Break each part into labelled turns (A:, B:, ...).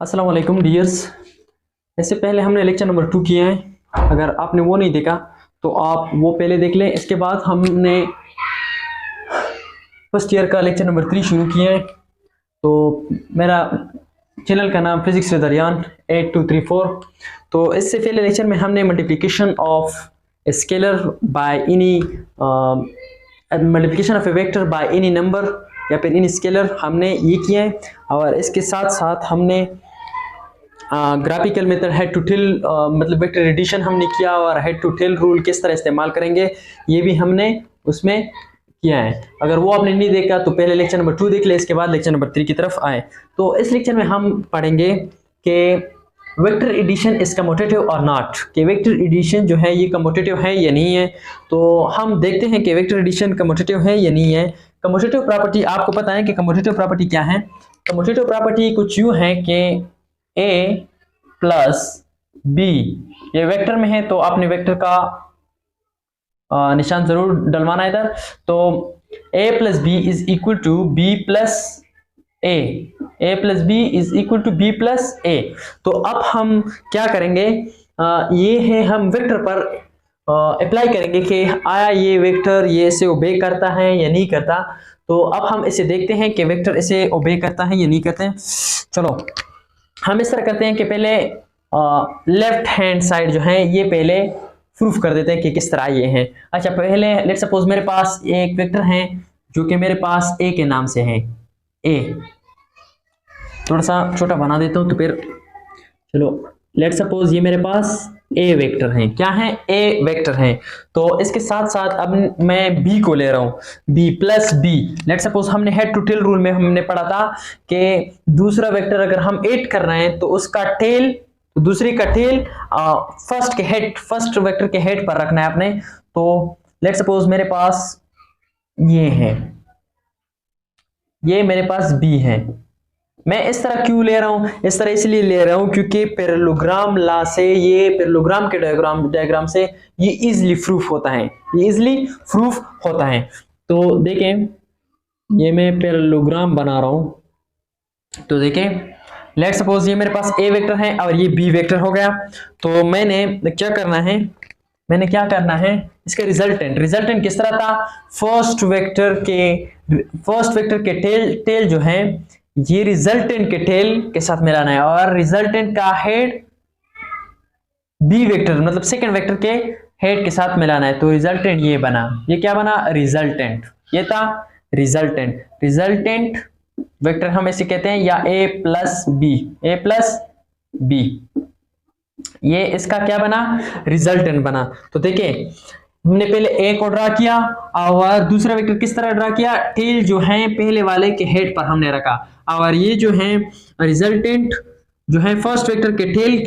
A: अस्सलाम वालेकुम डियर्स। इससे पहले हमने लेक्चर नंबर 2 किए हैं। अगर आपने वो नहीं देखा तो आप वो पहले देख लें। इसके बाद हमने फर्स्ट ईयर का लेक्चर नंबर 3 शुरू किए हैं। तो मेरा चैनल का नाम फिजिक्स विद अरियान 8234। तो इससे पहले लेक्चर में हमने multiplication of scalar by any multiplication of A vector by any number या फिर एनी स्केलर हमने ये किया है। और इसके साथ साथ हमने graphical method head to tail मतलब वेक्टर एडिशन हमने किया और हेड टू टेल रूल किस तरह इस्तेमाल करेंगे ये भी हमने उसमें किया है। अगर वो आपने नहीं देखा तो पहले लेक्चर नंबर 2 देख ले, इसके बाद लेक्चर नंबर 3 की तरफ आए। तो इस लेक्चर में हम पढ़ेंगे कि वेक्टर एडिशन इज कम्यूटेटिव और नॉट, कि वेक्टर एडिशन जो है ये कम्यूटेटिव है या नहीं है। तो हम देखते हैं कि वेक्टर एडिशन कम्यूटेटिव है या नहीं है। कम्यूटेटिव प्रॉपर्टी आपको पता है कि कम्यूटेटिव प्रॉपर्टी क्या है। कम्यूटेटिव प्रॉपर्टी कुछ यूं है कि a प्लस b ये वेक्टर में है तो आपने वेक्टर का निशान जरूर डलवाना है इधर। तो a plus B is equal to B plus a plus B is equal to B plus a। तो अब हम क्या करेंगे, ये है हम वेक्टर पर अप्लाई करेंगे कि आया ये वेक्टर ये इसे ओबे करता है या नहीं करता। तो अब हम इसे देखते हैं कि वेक्टर इसे ओबे करता है या नहीं करते हैं। चलो हम इस तरह करते हैं कि पहले लेफ्ट हैंड साइड जो है ये पहले प्रूफ कर देते हैं कि किस तरह ये है। अच्छा पहले लेट्स सपोज मेरे पास एक वेक्टर है जो कि मेरे पास a के नाम से है। a थोड़ा सा छोटा बना देता हूं तो फिर चलो लेट्स सपोज ये मेरे पास a वेक्टर है। क्या है? a वेक्टर है। तो इसके साथ साथ अब मैं b को ले रहा हूं b plus b। Let's suppose हमने हेड टू टेल रूल में हमने पढ़ा था कि दूसरा वेक्टर अगर हम ऐड कर रहे हैं तो उसका टेल दूसरी का टेल फर्स्ट वेक्टर के हेड पर रखना है आपने। तो लेट्स सपोज मेरे पास ये है, ये मेरे पास b है। मैं इस तरह क्यों ले रहा हूं? इस तरह इसलिए ले रहा हूं क्योंकि पैरेललोग्राम लॉ से ये पैरेललोग्राम के डायग्राम से ये इजीली प्रूफ होता है, ये इजीली प्रूफ होता है। तो देखें ये मैं पैरेललोग्राम बना रहा हूं। तो देखें लेट सपोज ये मेरे पास a वेक्टर है और ये b वेक्टर हो गया। तो मैंने क्या करना है, इसका रिजल्टेंट किस तरह था? फर्स्ट वेक्टर के टेल जो है ये रिजल्टेंट के टेल के साथ मिलाना है और रिजल्टेंट का हेड बी वेक्टर मतलब सेकंड वेक्टर के हेड के साथ मिलाना है। तो रिजल्टेंट ये बना, ये क्या बना? रिजल्टेंट। ये था रिजल्टेंट वेक्टर हम इसे कहते हैं या a प्लस बी। ये इसका क्या बना? रिजल्टेंट बना। तो देखिए हमने पहले a को ड्रा किया और दूसरा वेक्टर किस तरह ड्रा किया? टेल जो है पहले वाले के हेड पर हमने रखा और ये जो है रिजल्टेंट जो है फर्स्ट वेक्टर के टेल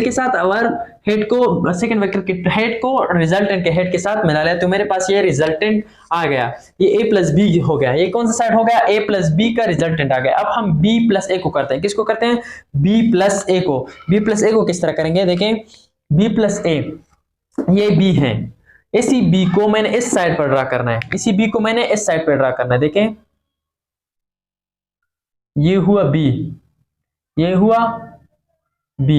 A: के साथ और हेड को सेकंड वेक्टर के हेड को रिजल्टेंट के हेड के साथ मिला लिया। तो मेरे पास ये रिजल्टेंट आ गया, ये a प्लस बी हो गया। ये कौन सा साइड हो गया? a प्लस बी का रिजल्टेंट आ गया। अब हम b प्लस a को करते हैं। किसको करते हैं? b प्लस a को किस तरह करेंगे? देखें b प्लस a, ये b है, इसी b को मैंने इस साइड पर ड्रा करना है, देखें ये हुआ b, ये हुआ b।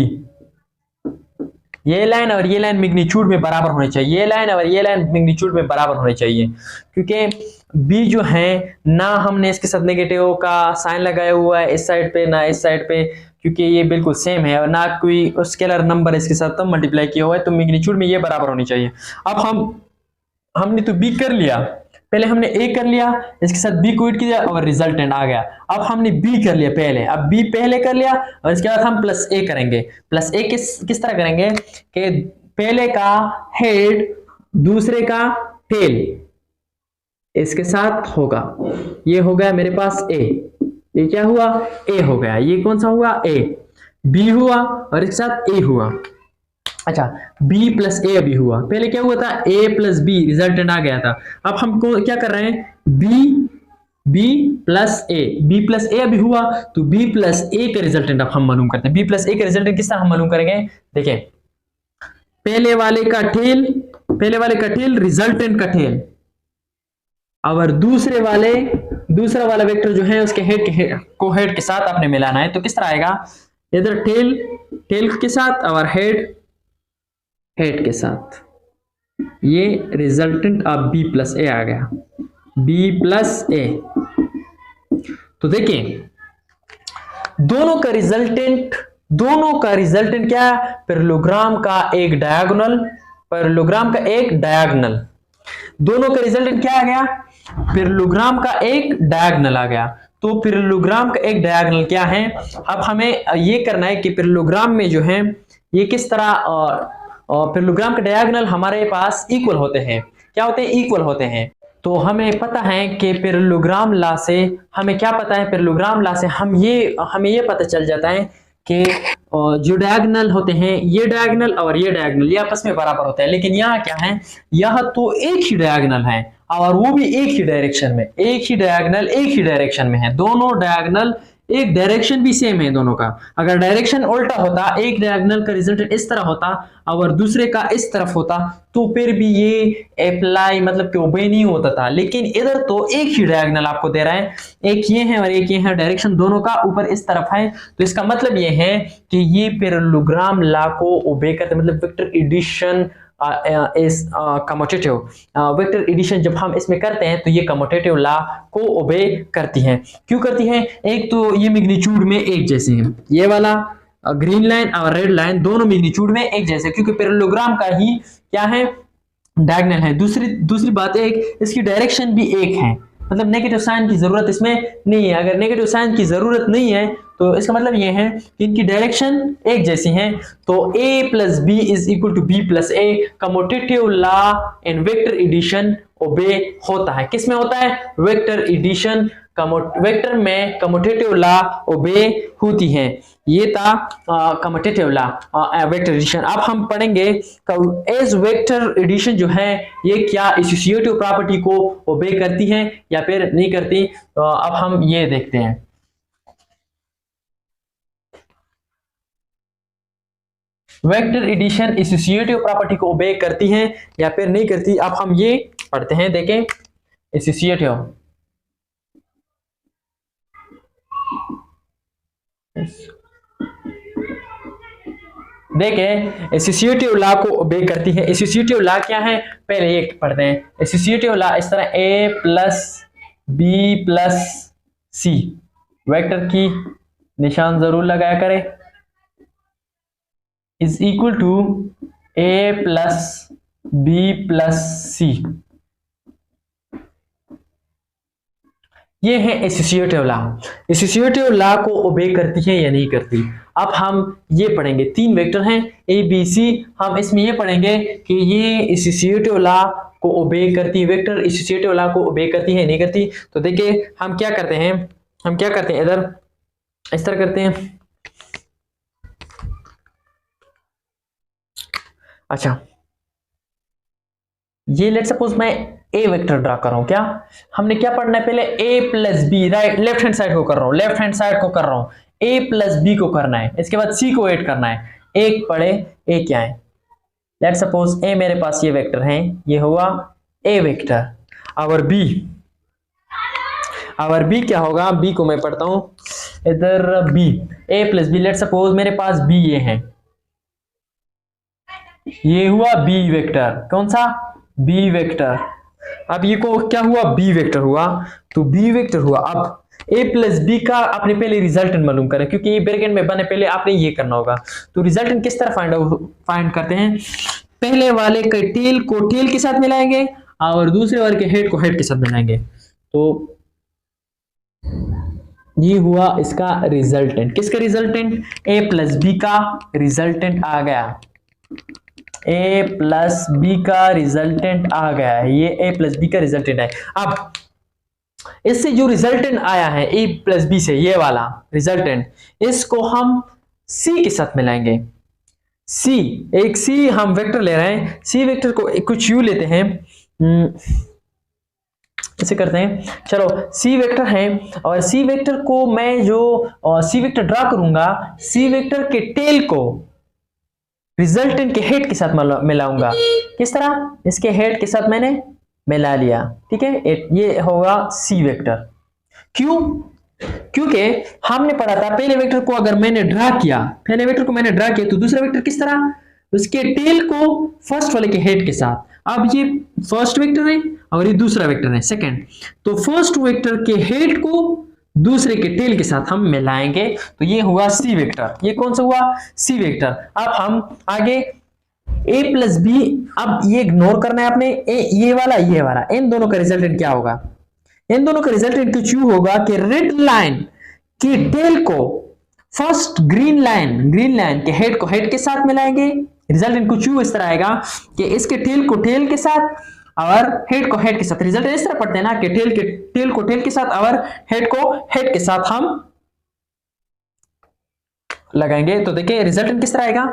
A: ये लाइन और ये लाइन मैग्नीट्यूड में बराबर होनी चाहिए, ये लाइन और ये लाइन मैग्नीट्यूड में बराबर होनी चाहिए क्योंकि b जो है ना हमने इसके साथ नेगेटिव का साइन लगाया हुआ है इस साइड पे ना इस साइड पे, क्योंकि ये बिल्कुल सेम है और ना कोई स्केलर नंबर इसके साथ तो मल्टीप्लाई किया हुआ है। तो मैग्नीट्यूड में ये बराबर होनी चाहिए। अब हमने तो b कर लिया, पहले हमने a कर लिया, इसके साथ b को ऐड किया और रिजल्टेंट आ गया। अब हमने b कर लिया पहले, अब b पहले कर लिया और इसके बाद हम प्लस a करेंगे। प्लस a किस तरह करेंगे कि पहले का हेड दूसरे का टेल इसके साथ होगा। ये हो गया मेरे पास a, ये क्या हुआ? a हो गया। ये कौन सा हुआ? a। b हुआ और इसके साथ a हुआ। अच्छा b प्लस a अभी हुआ, पहले क्या हुआ था? a प्लस b रिजल्टेंट आ गया था। अब हमको क्या कर रहे हैं? b प्लस a अभी हुआ तो b प्लस a का रिजल्टेंट अब हम मालूम करते हैं। b प्लस a का रिजल्टेंट किस तरह हम मालूम करेंगे? देखें पहले वाले का टेल रिजल्टेंट का टेल और दूसरे वाले दूसरा वाला वेक्टर जो है उसके हेड को हेड के साथ आपने मिलाना है। तो किस तरह आएगा, इधर टेल के साथ और हेड के साथ, ये रिजल्टेंट ऑफ बी प्लस ए आ गया, बी प्लस ए। तो देखिए दोनों का रिजल्टेंट क्या है, पैरेललोग्राम का एक डायगोनल, दोनों का रिजल्टेंट क्या आ गया, पैरेललोग्राम का एक डायगोनल आ गया। तो पैरेललोग्राम का एक डायगोनल क्या है, अब हमें ये करना है कि पैरेललोग्राम में जो है ये किस तरह, पैरेललोग्राम के डायगोनल हमारे पास इक्वल होते हैं, क्या होते हैं, इक्वल होते हैं। तो हमें पता है कि पैरेललोग्राम लॉ से हमें क्या पता है, पैरेललोग्राम लॉ से हमें ये पता चल जाता है कि जो डायगोनल होते हैं, ये डायगोनल और ये डायगोनल ये आपस में बराबर होते हैं। लेकिन यहाँ क्या है, यह तो एक ही डायगोनल है और वो भी एक ही डायरेक्शन में, एक ही डायरेक्शन में है। दोनों डायगोनल एक डायरेक्शन भी सेम है दोनों का। अगर डायरेक्शन उल्टा होता, एक डायगोनल का रिजल्ट इस तरह होता और दूसरे का इस तरफ होता, तो फिर भी ये अप्लाई मतलब कि ओबे नहीं होता था। लेकिन इधर तो एक ही डायगोनल आपको दे रहा है, एक ये है और एक ये है, डायरेक्शन दोनों का ऊपर इस तरफ है। तो इसका मतलब ये है कि ये पैरेललोग्राम लॉ को ओबे करते, मतलब vector addition is commutative. Vector addition जब हम इसमें करते हैं तो ये कम्यूटेटिव लॉ को ओबे करती हैं। क्यों करती हैं, एक तो ये मैग्नीट्यूड में एक जैसे हैं, ये वाला ग्रीन लाइन और रेड लाइन दोनों मैग्नीट्यूड में एक जैसे, क्योंकि पैरेललोग्राम का ही क्या है, डायगोनल है। दूसरी बात है, इसकी डायरेक्शन भी एक है, मतलब नेगेटिव साइन की जरूरत इसमें नहीं है। अगर नेगेटिव साइन की जरूरत नहीं है तो इसका मतलब ये है कि इनकी डायरेक्शन एक जैसी है। तो a plus B is equal to B plus A, commutative law in vector addition obey होता है। किस में होता है, वेक्टर एडिशन, वेक्टर में कम्यूटेटिव लॉ ओबे होती है। ये था कम्यूटेटिव लॉ वेक्टर एडिशन। अब हम पढ़ेंगे एज वेक्टर एडिशन जो है ये क्या एसोसिएटिव प्रॉपर्टी को ओबे करती है या फिर नहीं करती। अब हम ये देखते हैं, वेक्टर एडिशन एसोसिएटिव प्रॉपर्टी को ओबे करती है या फिर नहीं करती। अब हम ये पढ़ते हैं, देखें एसोसिएटिव, देखें एसोसिएटिव लॉ को ओबे करती है। एसोसिएटिव लॉ क्या है, पहले ये पढ़ते हैं। एसोसिएटिव लॉ इस तरह a plus B plus C, vector की निशान जरूर लगाया करें, is equal to a plus B plus C. ये है एसोसिएटिव लॉ। एसोसिएटिव लॉ को ओबे करती है या नहीं करती। अब हम ये पढ़ेंगे, तीन वेक्टर हैं ए बी सी, हम इसमें ये पढ़ेंगे कि ये एसोसिएटिव लॉ को ओबे करती है, वेक्टर एसोसिएटिव लॉ को ओबे करती है नहीं करती। तो देखिए हम क्या करते हैं, इधर इस तरह करते हैं। अच्छा, ये लेट सपोज मैं ए वेक्टर ड्रा कर रहा हूं, क्या हमने क्या पढ़ना है पहले, A plus B, right left hand side को कर रहा हूं, ए प्लस बी को करना है, इसके बाद सी को ऐड करना है। एक पढ़े ए क्या है, लेट सपोज ए मेरे पास ये वेक्टर है, ये हुआ ए वेक्टर, और बी क्या होगा, बी को मैं पढ़ता हूं इधर, बी ए प्लस बी, लेट सपोज मेरे पास बी ये है, ये हुआ बी वेक्टर, कौन सा, बी वेक्टर। अब ये को क्या हुआ, बी वेक्टर हुआ, तो बी वेक्टर हुआ। अब a प्लस बी का आपने पहले रिजल्टेंट मालूम करें, क्योंकि ये ब्रैकेट में बने पहले आपने ये करना होगा। तो रिजल्टेंट किस तरह फाइंड करते हैं, पहले वाले के टेल को टेल के साथ मिलाएंगे और दूसरे वाले के हेड को हेड के साथ मिलाएंगे। तो ये हुआ इसका रिजल्टेंट, किसका रिजल्टेंट, a प्लस बी का रिजल्टेंट आ गया, a प्लस बी का रिजल्टेंट आ गया है, ये a प्लस बी का रिजल्टेंट है। अब इससे जो रिजल्टेंट आया है a प्लस बी से, ये वाला रिजल्टेंट, इसको हम c के साथ मिलाएंगे। एक c हम वेक्टर ले रहे हैं, c वेक्टर को कुछ यू लेते हैं, इसे करते हैं, चलो c वेक्टर है, और c वेक्टर को मैं जो c वेक्टर ड्रा करूंगा, c वेक्टर के टेल को रिजल्टेंट के हेड के साथ मिलाऊंगा। किस तरह, इसके हेड के साथ मैंने मिला लिया, ठीक है, ये होगा सी वेक्टर, क्यों? क्योंकि हमने पढ़ा था पहले वेक्टर को अगर मैंने ड्रा किया, पहले वेक्टर को मैंने ड्रा किया तो दूसरा वेक्टर किस तरह, उसके टेल को फर्स्ट वाले के हेड के साथ। अब ये फर्स्ट वेक्टर है और ये दूसरा वेक्टर है सेकंड, तो फर्स्ट वेक्टर के हेड को दूसरे के टेल के साथ हम मिलाएंगे, तो ये हुआ सी वेक्टर। ये कौन सा हुआ? C vector. अब हम आगे a प्लस बी, अब ये इग्नोर करना है आपने, ये वाला, इन दोनों का रिजल्टेंट क्या होगा? इन दोनों का रिजल्टेंट कुछ यूं होगा कि रेड लाइन के टेल को फर्स्ट ग्रीन लाइन के हेड को हेड के साथ मिलाएंगे। रिजल्टेंट कुछ यूं इस तरह आएगा कि इसके टेल को टेल के साथ और हेड को हेड के साथ। रिजल्टेंट इस तरह पढ़ते हैं ना कि टेल को टेल के साथ और हेड को हेड के साथ हम लगाएंगे। तो देखिए रिजल्टेंट किस तरह आएगा,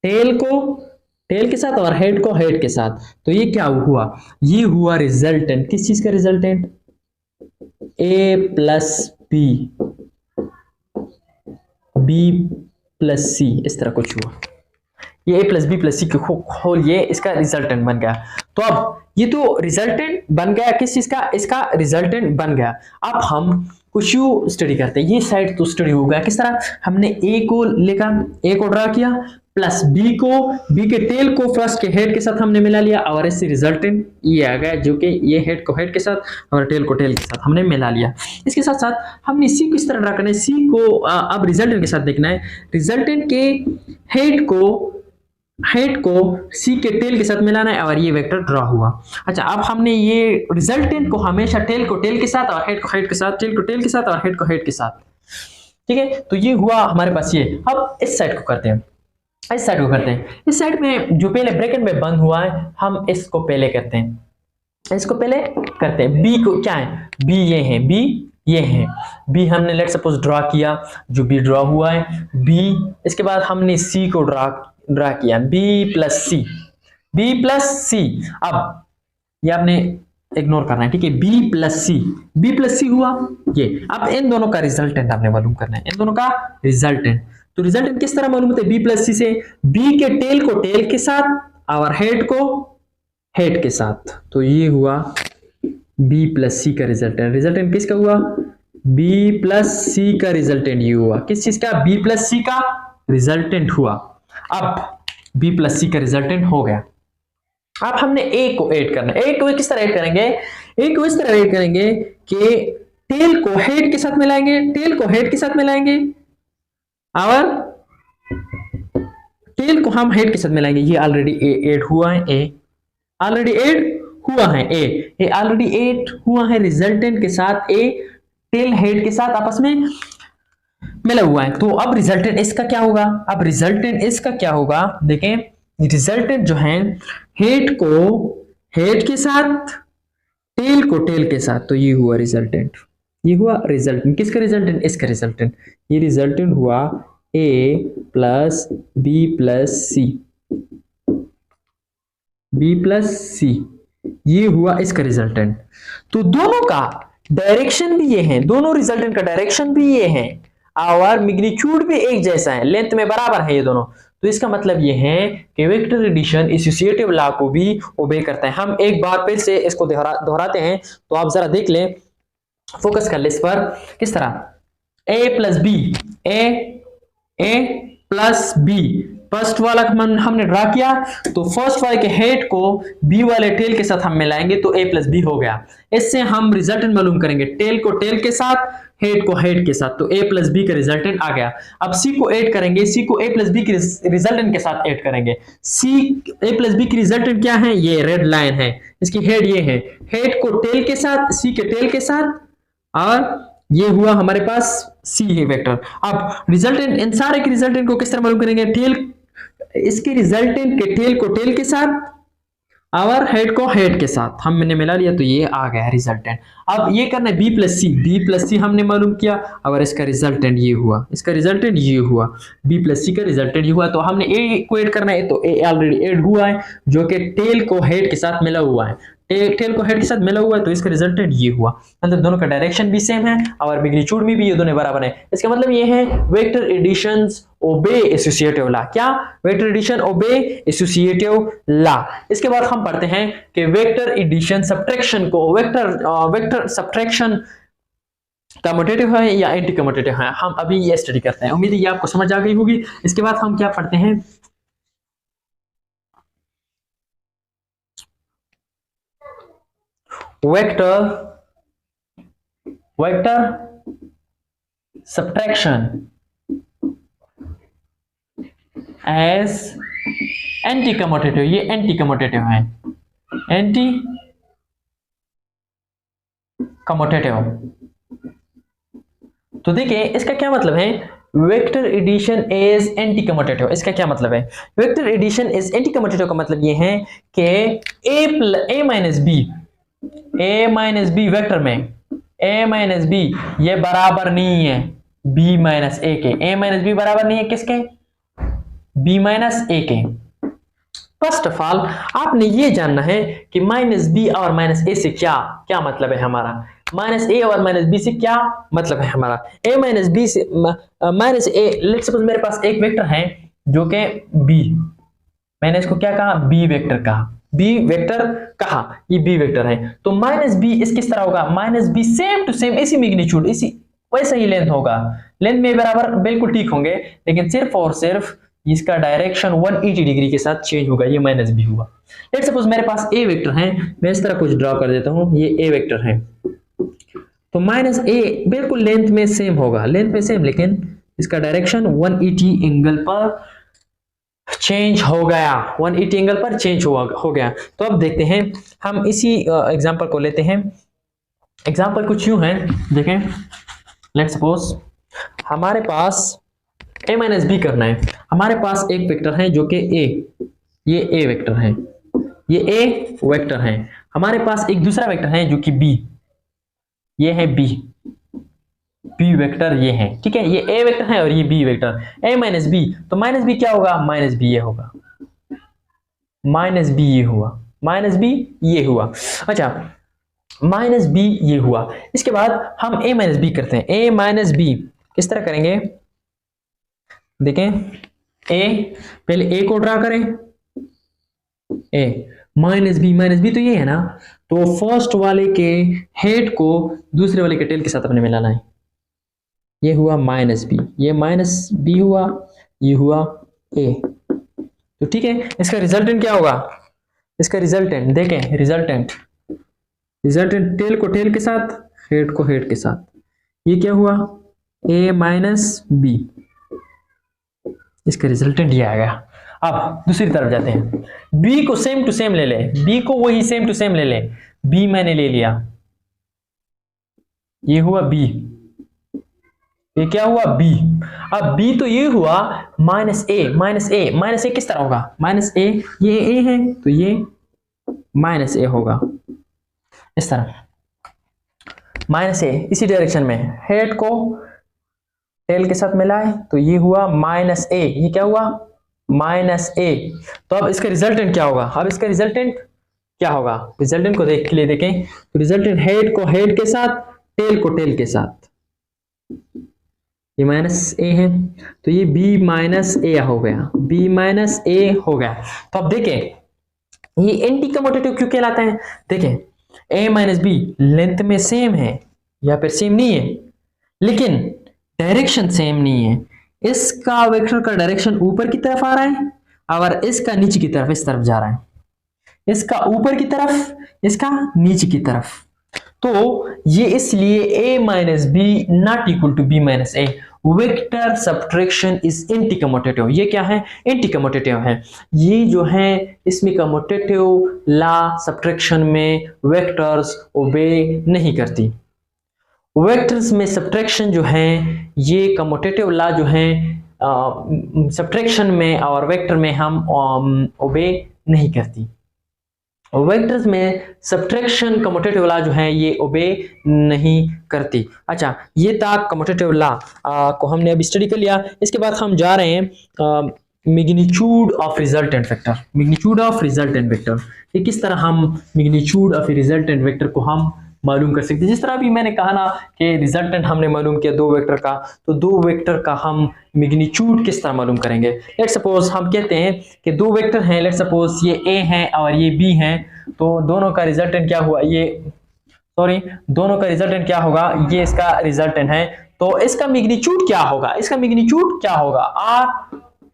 A: टेल को टेल के साथ और हेड को हेड के साथ। तो ये क्या हुआ? ये हुआ रिजल्टेंट। किस चीज का रिजल्टेंट? ए प्लस बी, बी प्लस सी, इस तरह कुछ हुआ। ये ए प्लस बी प्लस सी की होल ये इसका रिजल्टेंट बन गया। तो अब ये तो रिजल्टेंट बन गया किस चीज का? इसका रिजल्टेंट बन गया। अब हम कुछ यू स्टडी करते हैं। ये साइड तो स्टडी हो गया किस तरह, हमने ए को लेकर ए को ड्रा किया प्लस बी को, बी के टेल को फर्स्ट के हेड के साथ हमने मिला लिया और इससे रिजल्टेंट ये आ गया जो कि ये हेड को हेड के साथ और टेल को टेल के साथ हमने मिला लिया। इसके साथ साथ हमने सी को इस तरह ड्रा करना है, सी को अब रिजल्टेंट के साथ देखना है। रिजल्टेंट के हेड को सी के टेल के साथ मिलाना है और ये वेक्टर ड्रा हुआ। अच्छा, अब हमने ये रिजल्टेंट को हमेशा टेल को टेल के साथ और हेड को हेड के साथ, टेल को टेल के साथ और हेड को हेड के साथ, ठीक है। तो ये हुआ हमारे पास ये। अब इस साइड को करते हैं, इस साइड को करते हैं। इस साइड में जो पहले ब्रैकेट में बंद हुआ है हम इसको पहले करते हैं, इसको पहले करते हैं। बी को क्या है? बी ये है, बी ये है, बी हमने लेट सपोज ड्रा किया, जो बी ड्रा हुआ है बी। इसके बाद हमने सी को ड्रा किया, बी प्लस सी, बी प्लस सी। अब ये आपने इग्नोर करना है, ठीक है। बी प्लस सी हुआ ये। अब इन दोनों का रिजल्टेंट आपने मालूम करना है, इन दोनों का रिजल्टेंट। तो रिजल्टेंट किस तरह मालूम होता है? बी प्लस सी से बी के टेल को टेल के साथ और हेड को हेड के साथ। तो ये हुआ बी प्लस सी का रिजल्टेंट। रिजल्टेंट किसका हुआ? बी प्लस सी का रिजल्टेंट ये हुआ। किस चीज का? बी प्लस सी का रिजल्टेंट हुआ। अब बी प्लस सी का रिजल्टेंट हो गया। अब हमने ए को ऐड करना है। ए को किस तरह ऐड करेंगे? ए को इस तरह ऐड करेंगे कि टेल को हेड के साथ मिलाएंगे, टेल को हेड के साथ मिलाएंगे और टेल को हम हेड के साथ मिलाएंगे। ये ऑलरेडी ऐड हुआ है, ए ऑलरेडी ऐड हुआ है, ए ऑलरेडी ऐड हुआ है रिजल्टेंट के साथ। ए टेल हेड के साथ आपस में मिला हुआ है। तो अब रिजल्टेंट इसका क्या होगा? अब रिजल्टेंट इसका क्या होगा? देखें, रिजल्टेंट जो है हेड को हेड के साथ, टेल को टेल के साथ। तो ये हुआ रिजल्टेंट, ये हुआ रिजल्टेंट। किसका रिजल्टेंट? इसका रिजल्टेंट। ये रिजल्टेंट हुआ ए प्लस बी प्लस सी, बी प्लस सी, ये हुआ इसका रिजल्टेंट। तो दोनों का डायरेक्शन भी ये है, दोनों रिजल्टेंट का डायरेक्शन भी ये है और मैग्नीट्यूड भी एक जैसा है, लेंथ में बराबर है ये दोनों। तो इसका मतलब ये है कि वेक्टर एडिशन एसोसिएटिव लॉ को भी ओबे करता है। हम एक बार फिर से इसको दोहराते हैं, तो आप जरा देख लें, फोकस कर ले इस पर। किस तरह? ए प्लस बी, ए प्लस बी, फर्स्ट वाला हमने ड्रा किया तो फर्स्ट वाले के हेड को बी वाले टेल के साथ हम मिलाएंगे तो ए प्लस बी हो गया। इससे हम रिजल्टेंट मालूम करेंगे, टेल को टेल के साथ, हेड को हेड के साथ। तो ए प्लस बी का रिजल्टेंट आ गया। अब सी को ऐड करेंगे, सी को ए प्लस बी के रिजल्टेंट के साथ ऐड करेंगे। सी ए प्लस बी की रिजल्टेंट क्या है? ये रेड लाइन है, इसकी हेड ये है, हेड को टेल के साथ, सी के टेल के साथ, और ये हुआ हमारे पास सी है वेक्टर। अब रिजल्टेंट, इन सारे के रिजल्टेंट को किस तरह मालूम करेंगे? टेल, इसके रिजल्टेंट के टेल को टेल के साथ और हेड को हेड के साथ हमने मिला लिया, तो ये आ गया रिजल्टेंट। अब ये करना है बी प्लस सी हमने मालूम किया और इसका रिजल्टेंट ये हुआ, इसका रिजल्टेंट ये हुआ, बी प्लस सी का रिजल्टेंट ये हुआ। तो हमने ए को ऐड करना है, तो ए ऑलरेडी ऐड हुआ है जो कि टेल को हेड के साथ मिला हुआ है, टेल को हेड के साथ मिला हुआ है, तो इसका रिजल्टेंट ये हुआ। मतलब दोनों का डायरेक्शन भी सेम है और मैग्नीट्यूड में भी ये दोनों बराबर है। इसका मतलब ये है vector additions obey associative law. क्या? Vector addition obey associative law. इसके बाद हम पढ़ते हैं कि वेक्टर एडिशन सब्ट्रैक्शन को, वेक्टर सब्ट्रैक्शन कम्यूटेटिव है या एंटी कम्यूटेटिव है, हम अभी ये स्टडी करते हैं। उम्मीद है ये आपको समझ आ गई होगी। इसके बाद हम क्या पढ़ते हैं, vector subtraction as anti commutative. ये एंटी कम्यूटेटिव है, एंटी कम्यूटेटिव। तो देखिए इसका क्या मतलब है, vector addition is anti commutative. इसका क्या मतलब है, vector addition is anti commutative का मतलब ये है कि ए माइनस बी वेक्टर में a माइनस बी ये बराबर नहीं है b माइनस ए के। a माइनस बी बराबर नहीं है किसके, b माइनस ए के। फर्स्ट ऑफ ऑल आपने ये जानना है कि माइनस बी और माइनस ए से क्या क्या मतलब है हमारा, माइनस ए और माइनस बी से क्या मतलब है हमारा। ए माइनस बी से माइनस ए, लेट्स सपोज मेरे पास एक वेक्टर है जो कि बी, मैंने इसको क्या कहा, बी वेक्टर कहा, बी वेक्टर कहा, ये बी वेक्टर है। तो माइनस बी इस किस तरह होगा, minus B same to same इसी मैग्नीट्यूड, इसी वैसा ही लेंथ होगा, लेंथ में बराबर बिल्कुल ठीक होंगे, लेकिन सिर्फ और सिर्फ इसका डायरेक्शन 180 डिग्री के साथ चेंज होगा। ये माइनस बी हुआ। लेट्स सपोज मेरे पास ए वेक्टर है, मैं इस तरह कुछ ड्रॉ कर देता हूं, ये ए वेक्टर है। तो माइनस ए बिल्कुल लेंथ में सेम होगा, लेंथ में सेम, लेकिन इसका डायरेक्शन 180 एंगल पर चेंज हो गया, 180 एंगल पर चेंज हो गया। तो अब देखते हैं, हम इसी एग्जांपल को लेते हैं। एग्जांपल कुछ यूं है, देखें, लेट्स सपोज हमारे पास a माइनस बी करना है। हमारे पास एक वेक्टर है जो कि a, ये a वेक्टर है, ये a वेक्टर है। हमारे पास एक दूसरा वेक्टर है जो कि b, ये है b वेक्टर, ये है, ठीक है, ये a वेक्टर है और ये b vector, a minus B. तो माइनस बी क्या होगा, माइनस बी ये होगा, माइनस बी ये हुआ, माइनस बी ये हुआ। अच्छा, माइनस बी ये हुआ। इसके बाद हम a माइनस बी करते हैं। a माइनस बी किस तरह करेंगे, देखें, a पहले a को ड्रा करें, a माइनस बी तो ये है ना, तो फर्स्ट वाले के हेड को दूसरे वाले के टेल के साथ अपने मिलाना है। ये हुआ माइनस बी, ये माइनस बी हुआ, ये हुआ a। तो ठीक है, इसका रिजल्टेंट क्या होगा, इसका रिजल्टेंट देखें, रिजल्टेंट टेल को टेल के साथ, हेड को हेड के साथ, ये क्या हुआ, a माइनस बी। इसका रिजल्टेंट ये आ गया। अब दूसरी तरफ जाते हैं, b को सेम टू सेम ले ले, b को वही सेम टू सेम ले ले, b मैंने ले लिया, ये हुआ b, ये क्या हुआ b। अब b तो ये हुआ माइनस ए किस तरह होगा, माइनस ए, ये a है तो ये माइनस ए होगा, इस तरह माइनस ए, इसी डायरेक्शन में हेड को टेल के साथ मिलाए तो ये हुआ माइनस ए, ये क्या हुआ, माइनस ए। तो अब इसका रिजल्टेंट क्या होगा, अब इसका रिजल्टेंट क्या होगा, रिजल्टेंट को देख लिए देखें, तो रिजल्टेंट हेड को हेड के साथ, टेल को टेल के साथ, ये माइनस ए है तो ये b माइनस ए हो गया, b माइनस ए हो गया। तो अब देखें ये एंटी कम्यूटेटिव क्यों कहलाता है, देखें a माइनस बी लेंथ में सेम है या फिर सेम नहीं है, लेकिन डायरेक्शन सेम नहीं है। इसका वेक्टर का डायरेक्शन ऊपर की तरफ आ रहा है और इसका नीचे की तरफ, इस तरफ जा रहा है, इसका ऊपर की तरफ, इसका नीचे की तरफ। तो ये इसलिए a minus B not equal to b minus A. Vector subtraction is anti commutative. ये क्या है, एंटी कम्यूटेटिव है। ये जो है इसमें कम्यूटेटिव लॉ सब्ट्रैक्शन में वेक्टर्स ओबे नहीं करती। वेक्टर्स में सब्ट्रैक्शन जो है ये कम्यूटेटिव लॉ जो है सब्ट्रैक्शन में और वेक्टर में हम ओबे नहीं करती। वेक्टर्स में सब्ट्रैक्शन कम्यूटेटिव लॉ जो है ये ओबे नहीं करती। अच्छा, ये था कम्यूटेटिव लॉ को हमने अब स्टडी कर लिया। इसके बाद हम जा रहे हैं magnitude of resultant vector. Magnitude of resultant vector, ये किस तरह हम मैग्नीट्यूड ऑफ रिजल्टेंट वेक्टर को हम मालूम कर सकते हैं। जिस तरह अभी मैंने कहा ना कि रिजल्टेंट हमने मालूम किया दो वेक्टर का, तो दो वेक्टर का हम मैग्नीट्यूड किस तरह मालूम करेंगे। लेट्स सपोज हम कहते हैं कि दो वेक्टर हैं, लेट्स सपोज ये a है और ये b है, तो दोनों का रिजल्टेंट क्या हुआ, ये सॉरी, दोनों का रिजल्टेंट क्या होगा, ये इसका रिजल्टेंट है, तो इसका मैग्नीट्यूड क्या होगा, इसका मैग्नीट्यूड क्या होगा, आर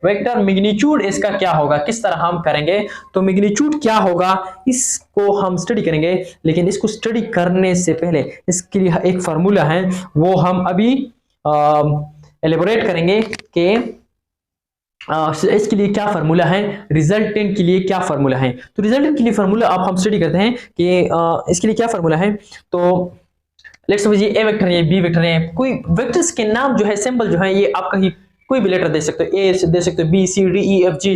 A: वेक्टर मैग्नीट्यूड इसका क्या होगा, किस तरह हम करेंगे, तो मैग्नीट्यूड क्या होगा इसको हम स्टडी करेंगे। लेकिन इसको स्टडी करने से पहले इसके लिए एक फार्मूला है, वो हम अभी एलेबोरेट करेंगे कि इसके लिए क्या फार्मूला है, रिजल्टेंट के लिए क्या फार्मूला है। तो रिजल्टेंट के लिए फार्मूला आप हम स्टडी करते हैं कि इसके लिए क्या फार्मूला है। तो लेट्स सपोज ये ए वेक्टर है, बी वेक्टर है, कोई वेक्टर्स के नाम जो है, सिंबल जो है, ये आपका ही कोई भी लेटर दे सकते हो, ए दे सकते हो, B C D E F G,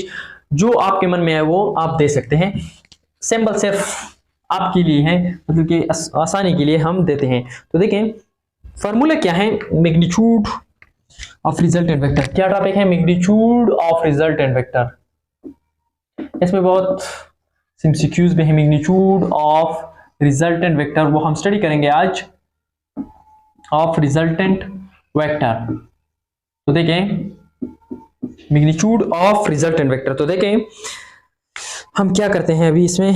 A: जो आपके मन में है वो आप दे सकते हैं। सिंबल सिर्फ आपके लिए है, मतलब कि आसानी के लिए हम देते हैं। तो देखें फार्मूला क्या है, मैग्नीट्यूड ऑफ रिजल्टेंट वेक्टर। क्या टॉपिक है, मैग्नीट्यूड ऑफ रिजल्टेंट वेक्टर। इसमें बहुत एमसीक्यूज में है, मैग्नीट्यूड ऑफ रिजल्टेंट वेक्टर, वो हम स्टडी करेंगे आज, ऑफ रिजल्टेंट वेक्टर। तो देखें मैग्नीट्यूड ऑफ रिजल्टेंट वेक्टर, तो देखें हम क्या करते हैं अभी इसमें,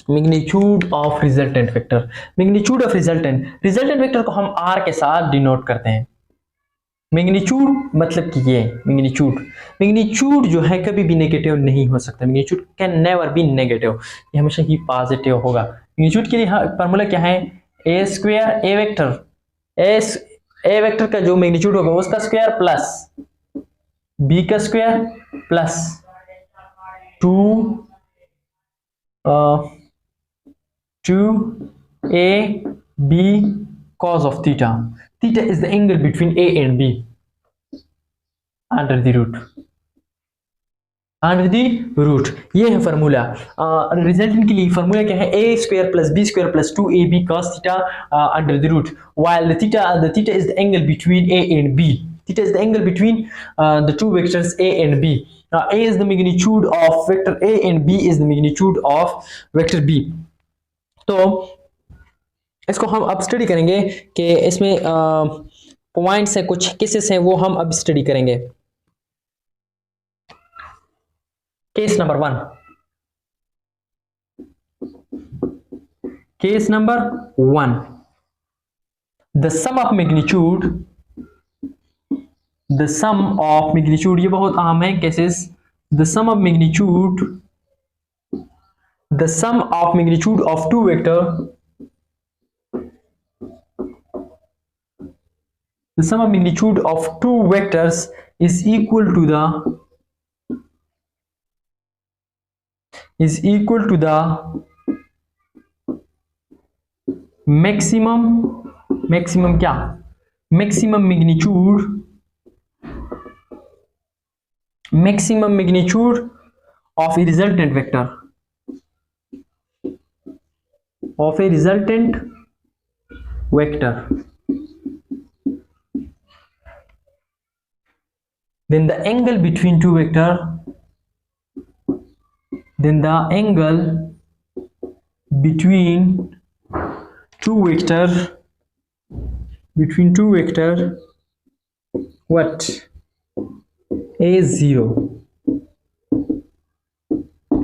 A: magnitude of resultant vector, magnitude of resultant vector को हम आर के साथ डिनोट करते हैं। मैग्नीट्यूड मतलब कि ये मैग्नीट्यूड जो है कभी भी नेगेटिव नहीं हो सकता, magnitude can never be negative, ये हमेशा ही पॉजिटिव होगा। मैग्नीट्यूड के लिए फार्मूला क्या है, A square A vector, A vector का जो मैग्नीट्यूड होगा उसका स्क्वायर प्लस बी का square plus 2a b cos of theta. Theta is the angle between a and b under the root. ये है फार्मूला। रिजल्टेंट के लिए फार्मूला क्या है, A square plus B square plus 2ab cos theta under the root, while the theta is the angle between a and b. Theta is the angle between the two vectors a and b. A is the magnitude of vector a and b is the magnitude of vector b. तो इसको हम अब study करेंगे कि इसमें points है, कुछ cases हैं, वो हम अब स्टडी करेंगे। Case number 1, case number 1, the sum of magnitude, the sum of magnitude, ये बहुत अहम है cases. The sum of magnitude, the sum of magnitude of two vector, the sum of magnitude of two vectors is equal to the maximum क्या, maximum magnitude of a resultant vector, of a resultant vector. Then the angle between two vector, then the angle between two vector, what, is 0.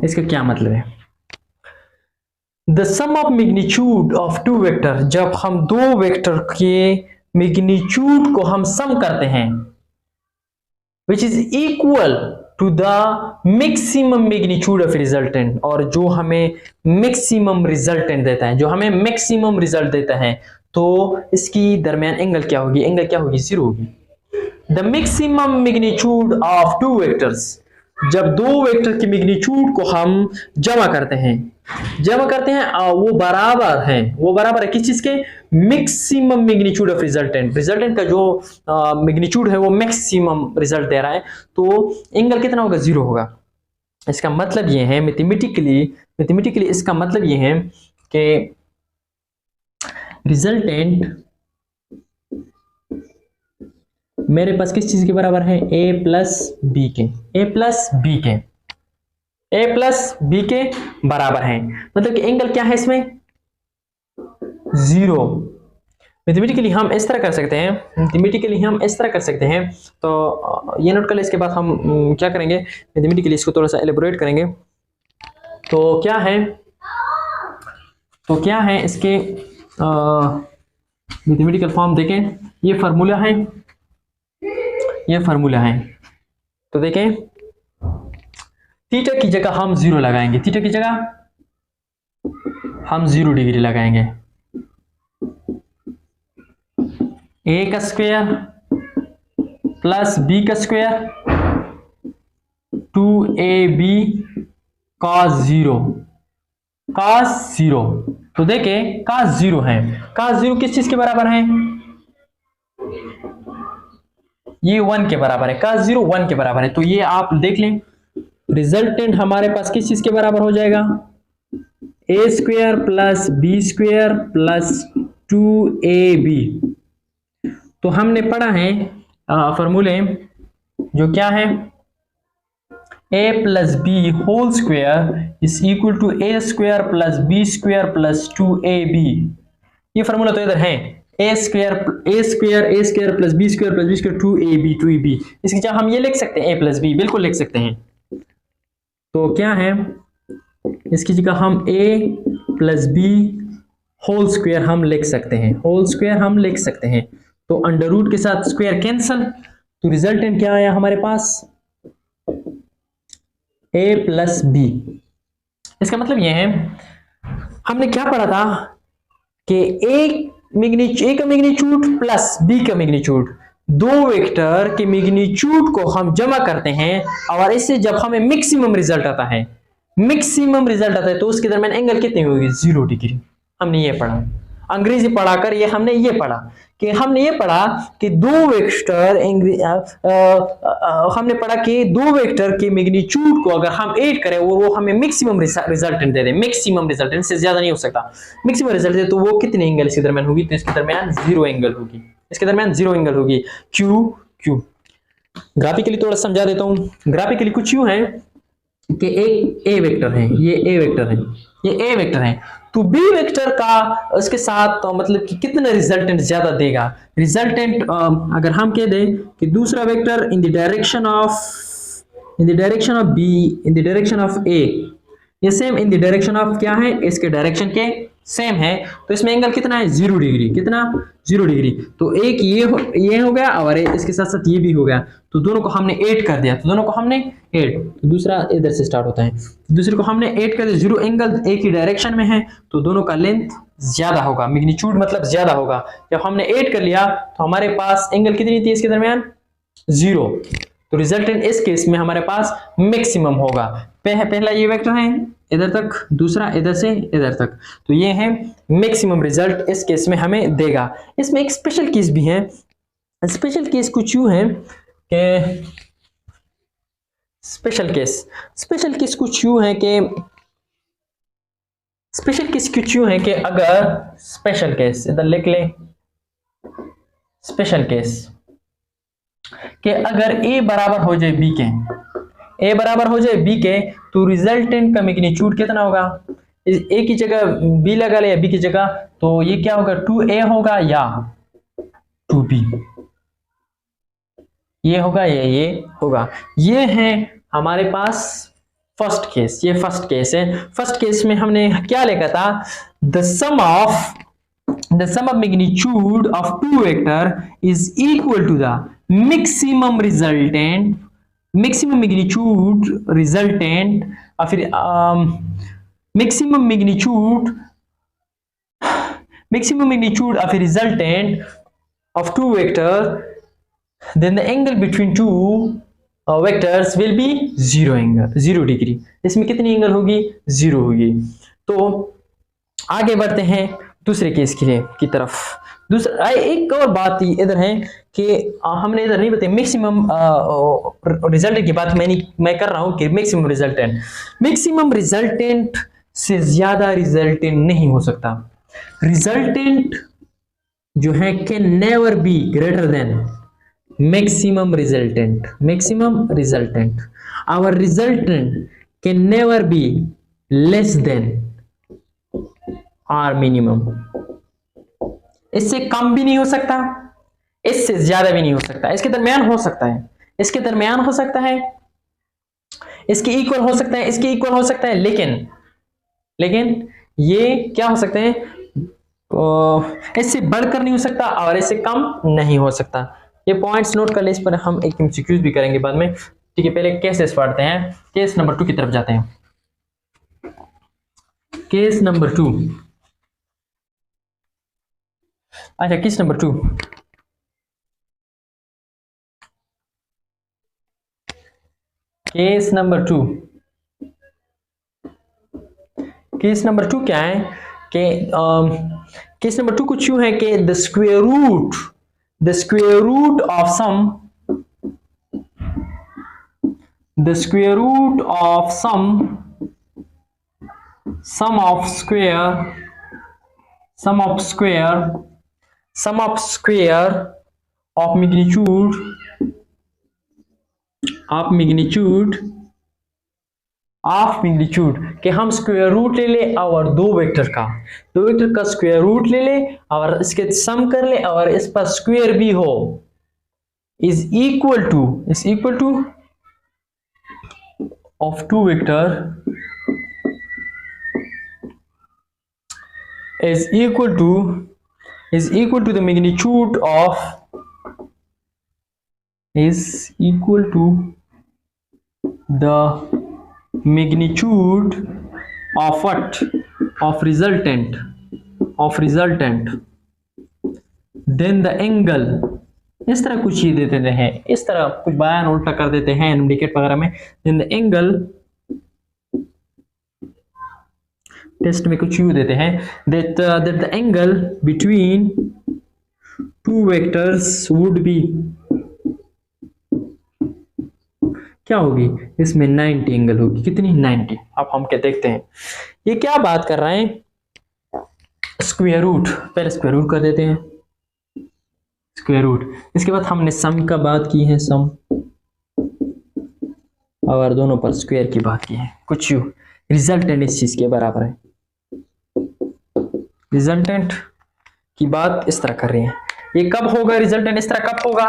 A: इसका क्या मतलब है, the sum of magnitude of two vector, जब हम दो vector के magnitude को हम सम करते हैं, which is equal to the maximum magnitude of resultant, और जो हमें मैक्सिमम रिजल्टेंट देता है, जो हमें मैक्सिमम रिजल्ट देता है, तो इसकी दरमियान एंगल क्या होगी, 0 होगी। The maximum magnitude of two vectors, जब दो वेक्टर के मैग्नीट्यूड को हम जमा करते हैं, वो बराबर है किस चीज के, मैक्सिमम मैग्नीट्यूड ऑफ रिजल्टेंट का जो मैग्नीट्यूड है वो मैक्सिमम रिजल्ट दे रहा है, तो एंगल कितना होगा, 0 होगा। इसका मतलब ये है मैथमेटिकली इसका मतलब ये है कि रिजल्टेंट मेरे पास किस चीज के बराबर है, a प्लस बी के बराबर है, मतलब कि एंगल क्या है इसमें, 0। मैथमेटिकली हम इस तरह कर सकते हैं, तो ये नोट कर ले। इसके बाद हम क्या करेंगे, मैथमेटिकली इसको थोड़ा सा एलेबोरेट करेंगे। तो क्या है, तो क्या है इसके मैथमेटिकल फॉर्म देखें, ये फार्मूला है, ये फार्मूला है। तो देखें थीटा की जगह हम 0 लगाएंगे, थीटा की जगह हम 0 डिग्री लगाएंगे। ए का स्क्वायर प्लस बी का स्क्वायर 2ab cos 0 cos 0। तो देखें cos 0 है, cos 0 किस चीज के बराबर है, ये 1 के बराबर है, cos 0 1 के बराबर है। तो ये आप देख लें रिजल्टेंट हमारे पास किस चीज के बराबर हो जाएगा, A square plus B square plus 2ab। तो हमने पढ़ा है फॉर्मूले जो क्या है, a plus B whole square is equal to A square plus B square plus 2ab। ये फॉर्मूला तो इधर है, A square plus B square 2ab। इसकी जगह हम ये लिख सकते हैं a प्लस बी, बिल्कुल लिख सकते हैं। तो क्या है इसकी जगह हम a plus B whole square हम लिख सकते हैं, होल स्क्वायर हम लिख सकते हैं। तो अंडर रूट के साथ स्क्वायर कैंसल, तो रिजल्टेंट क्या आया हमारे पास, a प्लस बी। इसका मतलब यह है हमने क्या पढ़ा था कि a का मैग्नीट्यूड प्लस b का मैग्नीट्यूड, दो वेक्टर के मैग्नीट्यूड को हम जमा करते हैं और इससे जब हमें मैक्सिमम रिजल्ट आता है, मैक्सिमम रिजल्ट आता है तो उसके दरमियान एंगल कितनी होगी, 0 डिग्री। हमने ये पढ़ा, अंग्रेजी पढ़ाकर ये हमने ये पढ़ा कि दो वेक्टर हमने पढ़ा कि दो वेक्टर के मैग्नीट्यूड को अगर हम ऐड करें वो हमें मैक्सिमम रिजल्टेंट दे दे, मैक्सिमम रिजल्टेंट से ज्यादा नहीं हो सकता, मैक्सिमम रिजल्ट दे तो वो कितने एंगल इसके दरमियान होगी, तो इसके दरमियान 0 एंगल होगी, इसके दरमियान 0 एंगल होगी। क्यों ग्राफिकली थोड़ा समझा देता हूं, ग्राफिकली कुछ यूं है कि एक ए वेक्टर है, ये ए वेक्टर है, ये ए वेक्टर है, तो बी वेक्टर का उसके साथ तो मतलब कि कितना रिजल्टेंट ज्यादा देगा, रिजल्टेंट अगर हम कह दें कि दूसरा vector in the direction of B in the direction of A, ये same in the direction of क्या है, इसके डायरेक्शन के सेम है, तो इसमें एंगल कितना है, 0 डिग्री, कितना 0 डिग्री। तो एक ये हो गया और इसके साथ साथ ये भी हो गया, तो दोनों को हमने ऐड कर दिया, तो दोनों को हमने ऐड, तो दूसरा इधर से स्टार्ट होता है, दूसरे को हमने ऐड कर दिया, 0 एंगल एक ही डायरेक्शन में है तो दोनों का लेंथ ज्यादा होगा, मैग्नीट्यूड मतलब ज्यादा होगा। जब हमने ऐड कर लिया तो हमारे पास एंगल कितनी थी इसके दरमियान, 0, तो रिजल्टेंट इस केस में हमारे पास मैक्सिमम होगा। पहला ये वेक्टर है इधर तक, दूसरा इधर से इधर तक, तो ये है मैक्सिमम रिजल्ट इस केस में हमें देगा। इसमें एक स्पेशल केस भी है, स्पेशल केस कुछ यूं है कि स्पेशल केस कुछ यूं है कि अगर स्पेशल केस इधर लिख लें, स्पेशल केस कि अगर a बराबर हो जाए b के, तो रिजल्टेंट का मैग्नीट्यूड कितना होगा, a की जगह b लगा ले या b की जगह, तो ये क्या होगा, 2a होगा या 2b, ये होगा या ये होगा। ये है हमारे पास फर्स्ट केस, ये फर्स्ट केस है। फर्स्ट केस में हमने क्या लिखा था, the sum of magnitude of two vector is equal to the maximum magnitude resultant, और फिर maximum magnitude of resultant of two vector, then the angle between two vectors will be 0 degree. इसमें कितनी angle होगी, 0 होगी। तो आगे बढ़ते हैं दूसरे केस की तरफ। दूसरा एक और बात इधर है कि हमने इधर नहीं बताया मैक्सिमम रिजल्टेंट की बात मैं कर रहा हूं कि मैक्सिमम रिजल्टेंट से ज्यादा रिजल्टेंट नहीं हो सकता। रिजल्टेंट जो है can never be greater than maximum resultant, our resultant can never be less than or minimum, इससे कम भी नहीं हो सकता, इससे ज्यादा भी नहीं हो सकता, इसके दरमियान हो सकता है, इसके इक्वल हो सकता है, लेकिन ये क्या हो सकते हैं, इससे बढ़कर नहीं हो सकता और इससे कम नहीं हो सकता। ये पॉइंट्स नोट कर ले, इस पर हम एक एमसीक्यूज भी करेंगे बाद में। ठीक है, पहले केसेस पढ़ते हैं। केस नंबर 2 की तरफ जाते हैं। केस नंबर 2, अच्छा case number 2, case number 2, case number 2 क्या है कि केस नंबर 2 कुछ यूं है कि the square root of the square root of sum of square of magnitude कि हम स्क्वायर रूट ले ले और दो वेक्टर का स्क्वायर रूट ले ले और इसके सम कर ले और इस पर स्क्वायर भी हो, is equal to of two vector is equal to the magnitude of what, of resultant then the angle, इस तरह कुछ ही दे देते हैं, इस तरह कुछ बयान उल्टा कर देते हैं इंडिकेट वगैरह में। then the angle, टेस्ट में कुछ यूं देते हैं that the angle between two vectors would be, क्या होगी इसमें 90 एंगल होगी। कितनी? 90। अब हम क्या देखते हैं, ये क्या बात कर रहे हैं, स्क्वायर रूट, पहले स्क्वायर रूट कर देते हैं, स्क्वायर रूट। इसके बाद हमने सम का बात की है, सम, और दोनों पर स्क्वायर की बात की है। कुछ यूं रिजल्टेंट इस चीज के बराबर है, रिजल्टेंट की बात इस तरह कर रहे हैं। ये कब होगा रिजल्टेंट इस तरह कब होगा,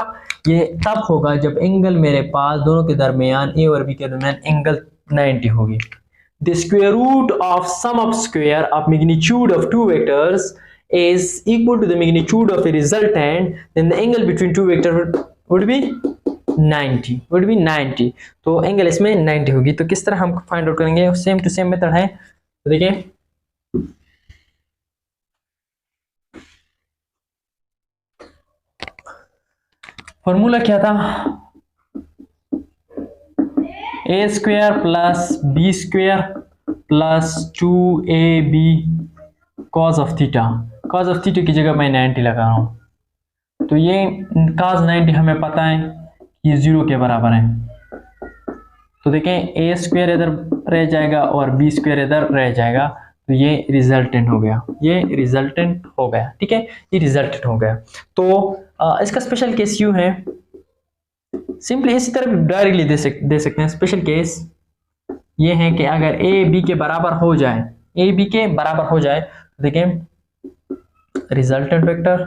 A: ये तब होगा जब एंगल मेरे पास दोनों के दरमियान ए और बी के दरमियान एंगल 90 होगी। The square root of sum of square of magnitude of two vectors is equal to the magnitude of a resultant, then the angle between two vector would be 90, तो angle इसमें 90 होगी। तो किस तरह हम फाइंड आउट करेंगे, same to same method है। तो देखिए फॉर्मूला क्या था, a square plus B square plus 2ab cos of theta की जगह मैं 90 लगा रहा हूं। तो ये cos 90 हमें पता है कि 0 के बराबर है। तो देखें a स्क्वायर इधर रह जाएगा और b स्क्वायर इधर रह जाएगा, तो ये रिजल्टेंट हो गया, ठीक है, ये रिजल्टेंट हो गया। तो इसका स्पेशल केस यूं है, सिंपली इसी तरह डायरेक्टली दे सकते हैं। स्पेशल केस ये है कि अगर a b के बराबर हो जाए, तो देखें resultant vector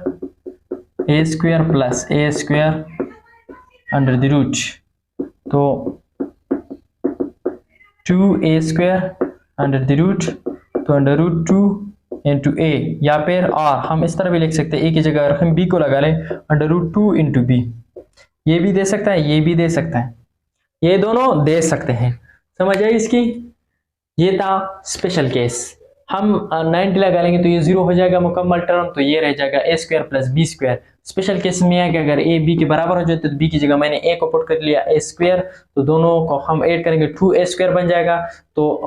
A: a square plus a square under the root, तो 2a square under the root, तो अंडर रूट 2 इंटू a, या फिर और हम इस तरह भी लिख सकते हैं, a की जगह अगर हम b को लगा लें अंडर रूट 2 इंटू b, ये भी दे सकता है, ये भी दे सकता है, ये दोनों दे सकते हैं। समझ आई इसकी, ये था स्पेशल केस। हम 90 लगा लेंगे तो ये 0 हो जाएगा मुकम्मल टर्म, तो ये रह जाएगा a square plus B square. Special case में है कि अगर a b के बराबर हो जाए तो b की जगह मैंने a को पुट कर लिया a स्क्वायर, तो दोनों को हम ऐड करेंगे 2a स्क्वायर बन जाएगा। तो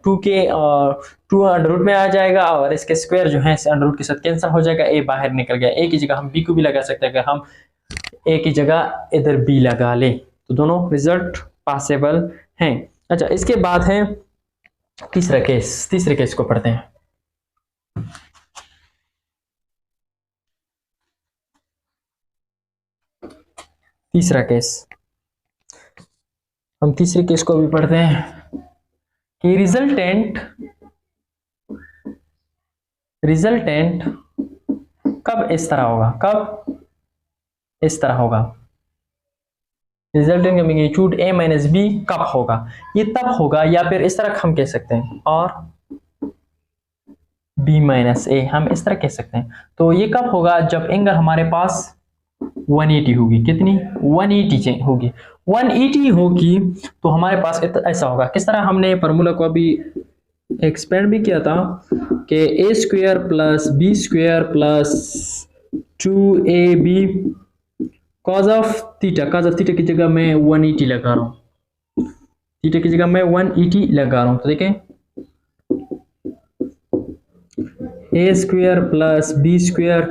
A: 2 अंडर रूट में आ जाएगा और इसके स्क्वायर जो है अंडर रूट के साथ कैंसिल हो जाएगा, a बाहर निकल गया। a की जगह हम b को भी लगा सकते हैं, अगर हम a की जगह इधर b लगा ले, तो दोनों रिजल्ट पॉसिबल हैं। अच्छा, इसके बाद है तीसरे केस को पढ़ते हैं। तीसरा केस, हम तीसरे केस को भी पढ़ते हैं कि रिजल्टेंट कब इस तरह होगा, रिजल्टेंट का मैग्नीट्यूड a माइनस बी कब होगा, ये तब होगा, या फिर इस तरह हम कह सकते हैं, और b माइनस ए, हम इस तरह कह सकते हैं। तो ये कब होगा, जब एंगल हमारे पास 180 होगी। कितनी? 180 होगी। 180 होगी तो हमारे पास ऐसा होगा। किस तरह? हमने फार्मूला को अभी एक्सपेंड भी किया था कि A square plus B square plus 2ab cos of theta. Cos of theta की जगह मैं 180 लगा रहा हूँ, थीटा की जगह मैं 180 लगा रहा हूँ। तो देखें A square plus B square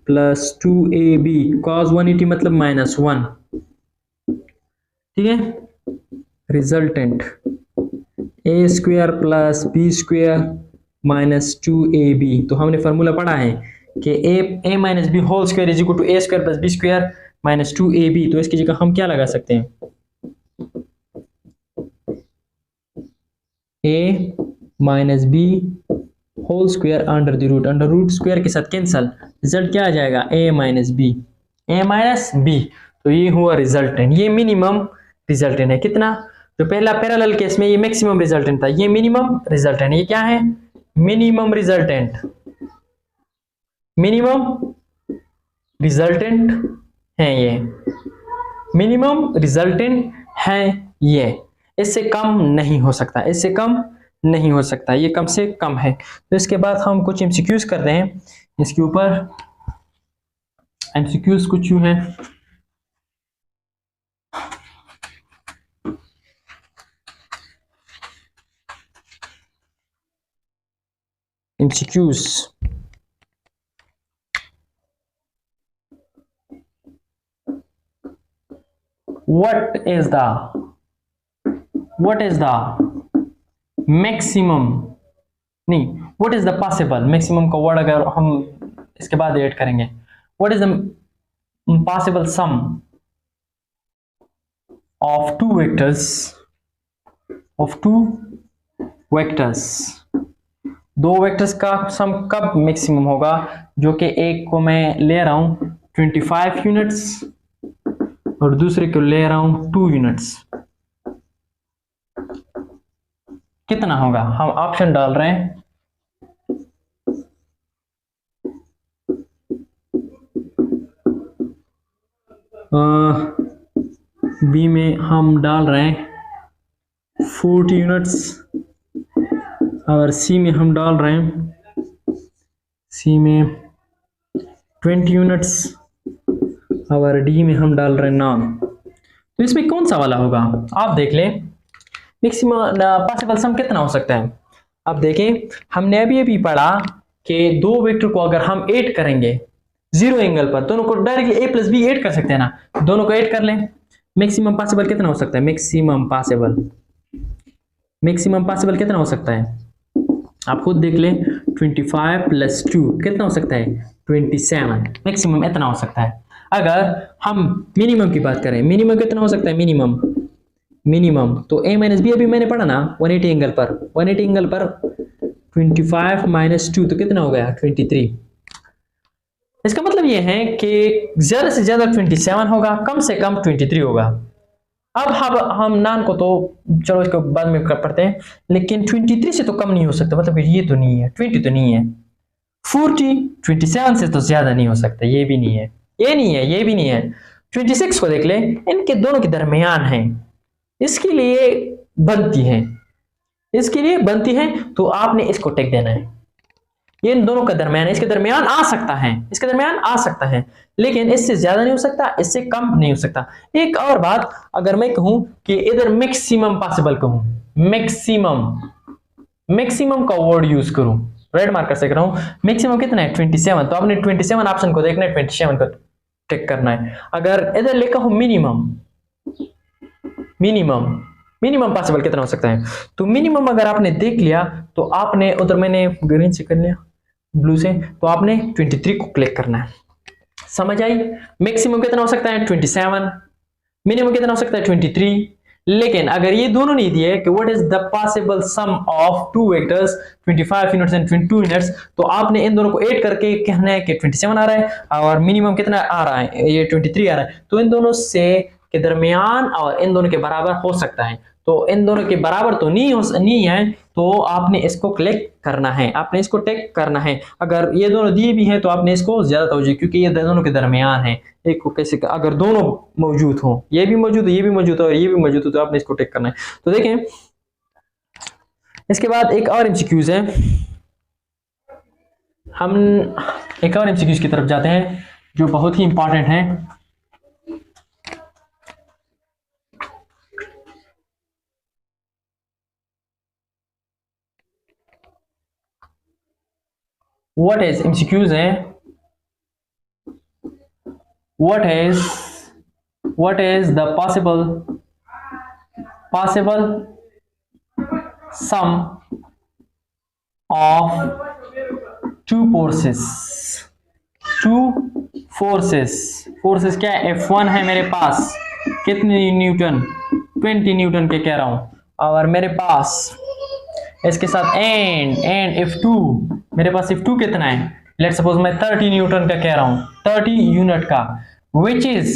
A: plus 2ab cos 180 मतलब -1, ठीक है। Resultant A square plus B square minus 2ab। तो हमने फार्मूला पढ़ा है कि A minus B whole square is equal to A square plus B square minus 2ab। तो इसकी जगह हम क्या लगा सकते हैं? A minus B whole square under root square के साथ कैंसल, रिजल्ट क्या आ जाएगा? ए माइनस बी, ए माइनस बी। तो ये हुआ रिजल्टेंट, ये मिनिमम रिजल्टेंट है। कितना? जो पहला पैरेलल केस में ये मैक्सिमम रिजल्टेंट था, ये मिनिमम रिजल्टेंट। ये क्या है? मिनिमम रिजल्टेंट, मिनिमम रिजल्टेंट है ये, मिनिमम रिजल्टेंट है ये। इससे कम नहीं हो सकता, इससे कम नहीं हो सकता, ये कम से कम है। तो इसके बाद हम कुछ एमसीक्यूज करते हैं इसके ऊपर। एमसीक्यूज कुछ यूं है, MCQs. what is the maximum, नहीं, what is the possible, maximum का वर्ड अगर हम इसके बाद ऐड करेंगे, what is the possible sum of two vectors, दो वेक्टर्स का सम कब मैक्सिमम होगा? जो कि एक को मैं ले रहा हूं 25 यूनिट्स और दूसरे को ले रहा हूं 2 यूनिट्स। कितना होगा? हम ऑप्शन डाल रहे हैं। बी में हम डाल रहे हैं 40 यूनिट्स और सी में हम डाल रहे हैं, सी में 20 यूनिट्स और डी में हम डाल रहे हैं 9। तो इसमें कौन सा वाला होगा? आप देख लें मैक्सिमम पॉसिबल सम कितना हो सकता है। अब देखें, हमने अभी पढ़ा कि दो वेक्टर को अगर हम ऐड करेंगे जीरो एंगल पर, दोनों को डायरेक्टली ए प्लस बी ऐड कर सकते हैं ना, दोनों को ऐड कर लें। मैक्सिमम पॉसिबल कितना हो सकता है? मैक्सिमम पॉसिबल कितना हो सकता है? आप खुद देख लें, 25 प्लस 2 कितना हो सकता है? 27। मैक्सिमम इतना हो सकता है। अगर हम मिनिमम की बात करें, मिनिमम कितना हो सकता है? मिनिमम तो a माइनस बी अभी मैंने पढ़ा ना 180 एंगल पर, 180 एंगल पर 25 माइनस 2 तो कितना हो गया? 23। इसका मतलब ये है कि ज्यादा से ज्यादा 27 होगा, कम से कम 23 होगा। अब हम नान को तो चलो इसको बाद में पढ़ते हैं, लेकिन 23 से तो कम नहीं हो सकता, मतलब ये तो नहीं है, 20 तो नहीं है, 40 27 से तो ज्यादा नहीं हो सकता, ये भी नहीं है, ये नहीं है, ये भी नहीं है। 26 को देख ले, इनके दोनों के दरमियान है, इसके लिए बनती है, इसके लिए बनती है, तो आपने इसको टिक देना है। ये इन दोनों का दरमियान है, इसके दरमियान आ सकता है, इसके दरमियान आ सकता है, लेकिन इससे ज्यादा नहीं हो सकता, इससे कम नहीं हो सकता। एक और बात, अगर मैं कहूं कि इधर मैक्सिमम पॉसिबल कहूं, मैक्सिमम का वर्ड यूज करूं, रेड मार्कर से कर रहा हूं, मैक्सिमम कितना है? 27। तो आपने 27 ऑप्शन को देखना है, 27 को टिक करना है। अगर इधर लिखा हो मिनिमम पॉसिबल कितना हो सकता है, तो मिनिमम अगर आपने देख लिया तो आपने उधर, मैंने ग्रीन से कर लिया, ब्लू से, तो आपने 23 को क्लिक करना है। समझ आई? मैक्सिमम कितना हो सकता है? 27। मिनिमम कितना हो सकता है? 23। लेकिन अगर ये दोनों नहीं दिए कि what is the possible sum of two vectors 25 units and 22 units, तो आपने इन दोनों को ऐड करके कहना है कि 27 आ रहा है और मिनिमम कितना आ रहा है? ये 23 आ रहा है, तो इन दोनों से के दरमियान और इन दोनों के बराबर हो सकता है। तो इन दोनों के बराबर तो नहीं है, तो आपने इसको क्लिक करना है, आपने इसको टिक करना है। अगर ये दोनों दिए भी हैं तो आपने इसको ज्यादा तवज्जो, क्योंकि ये दोनों के दरमियान है। एक को कैसे, अगर दोनों मौजूद हो, ये भी मौजूद है, ये भी मौजूद है और ये भी मौजूद है, तो आपने इसको टिक करना है। तो देखें, इसके बाद एक और एमसीक्यूज है, हम एक और एमसीक्यूज की तरफ जाते हैं जो बहुत ही इंपॉर्टेंट है। व्हाट इज एमसीक्यूज है, what is the possible sum of two forces क्या है, F1 है मेरे पास, कितनी न्यूटन, 20 न्यूटन के कह रहा हूं, और मेरे पास इसके साथ एंड F2, मेरे पास F2 कितना है, लेट्स सपोज मैं 30 न्यूटन का कह रहा हूं, 30 यूनिट का, which is,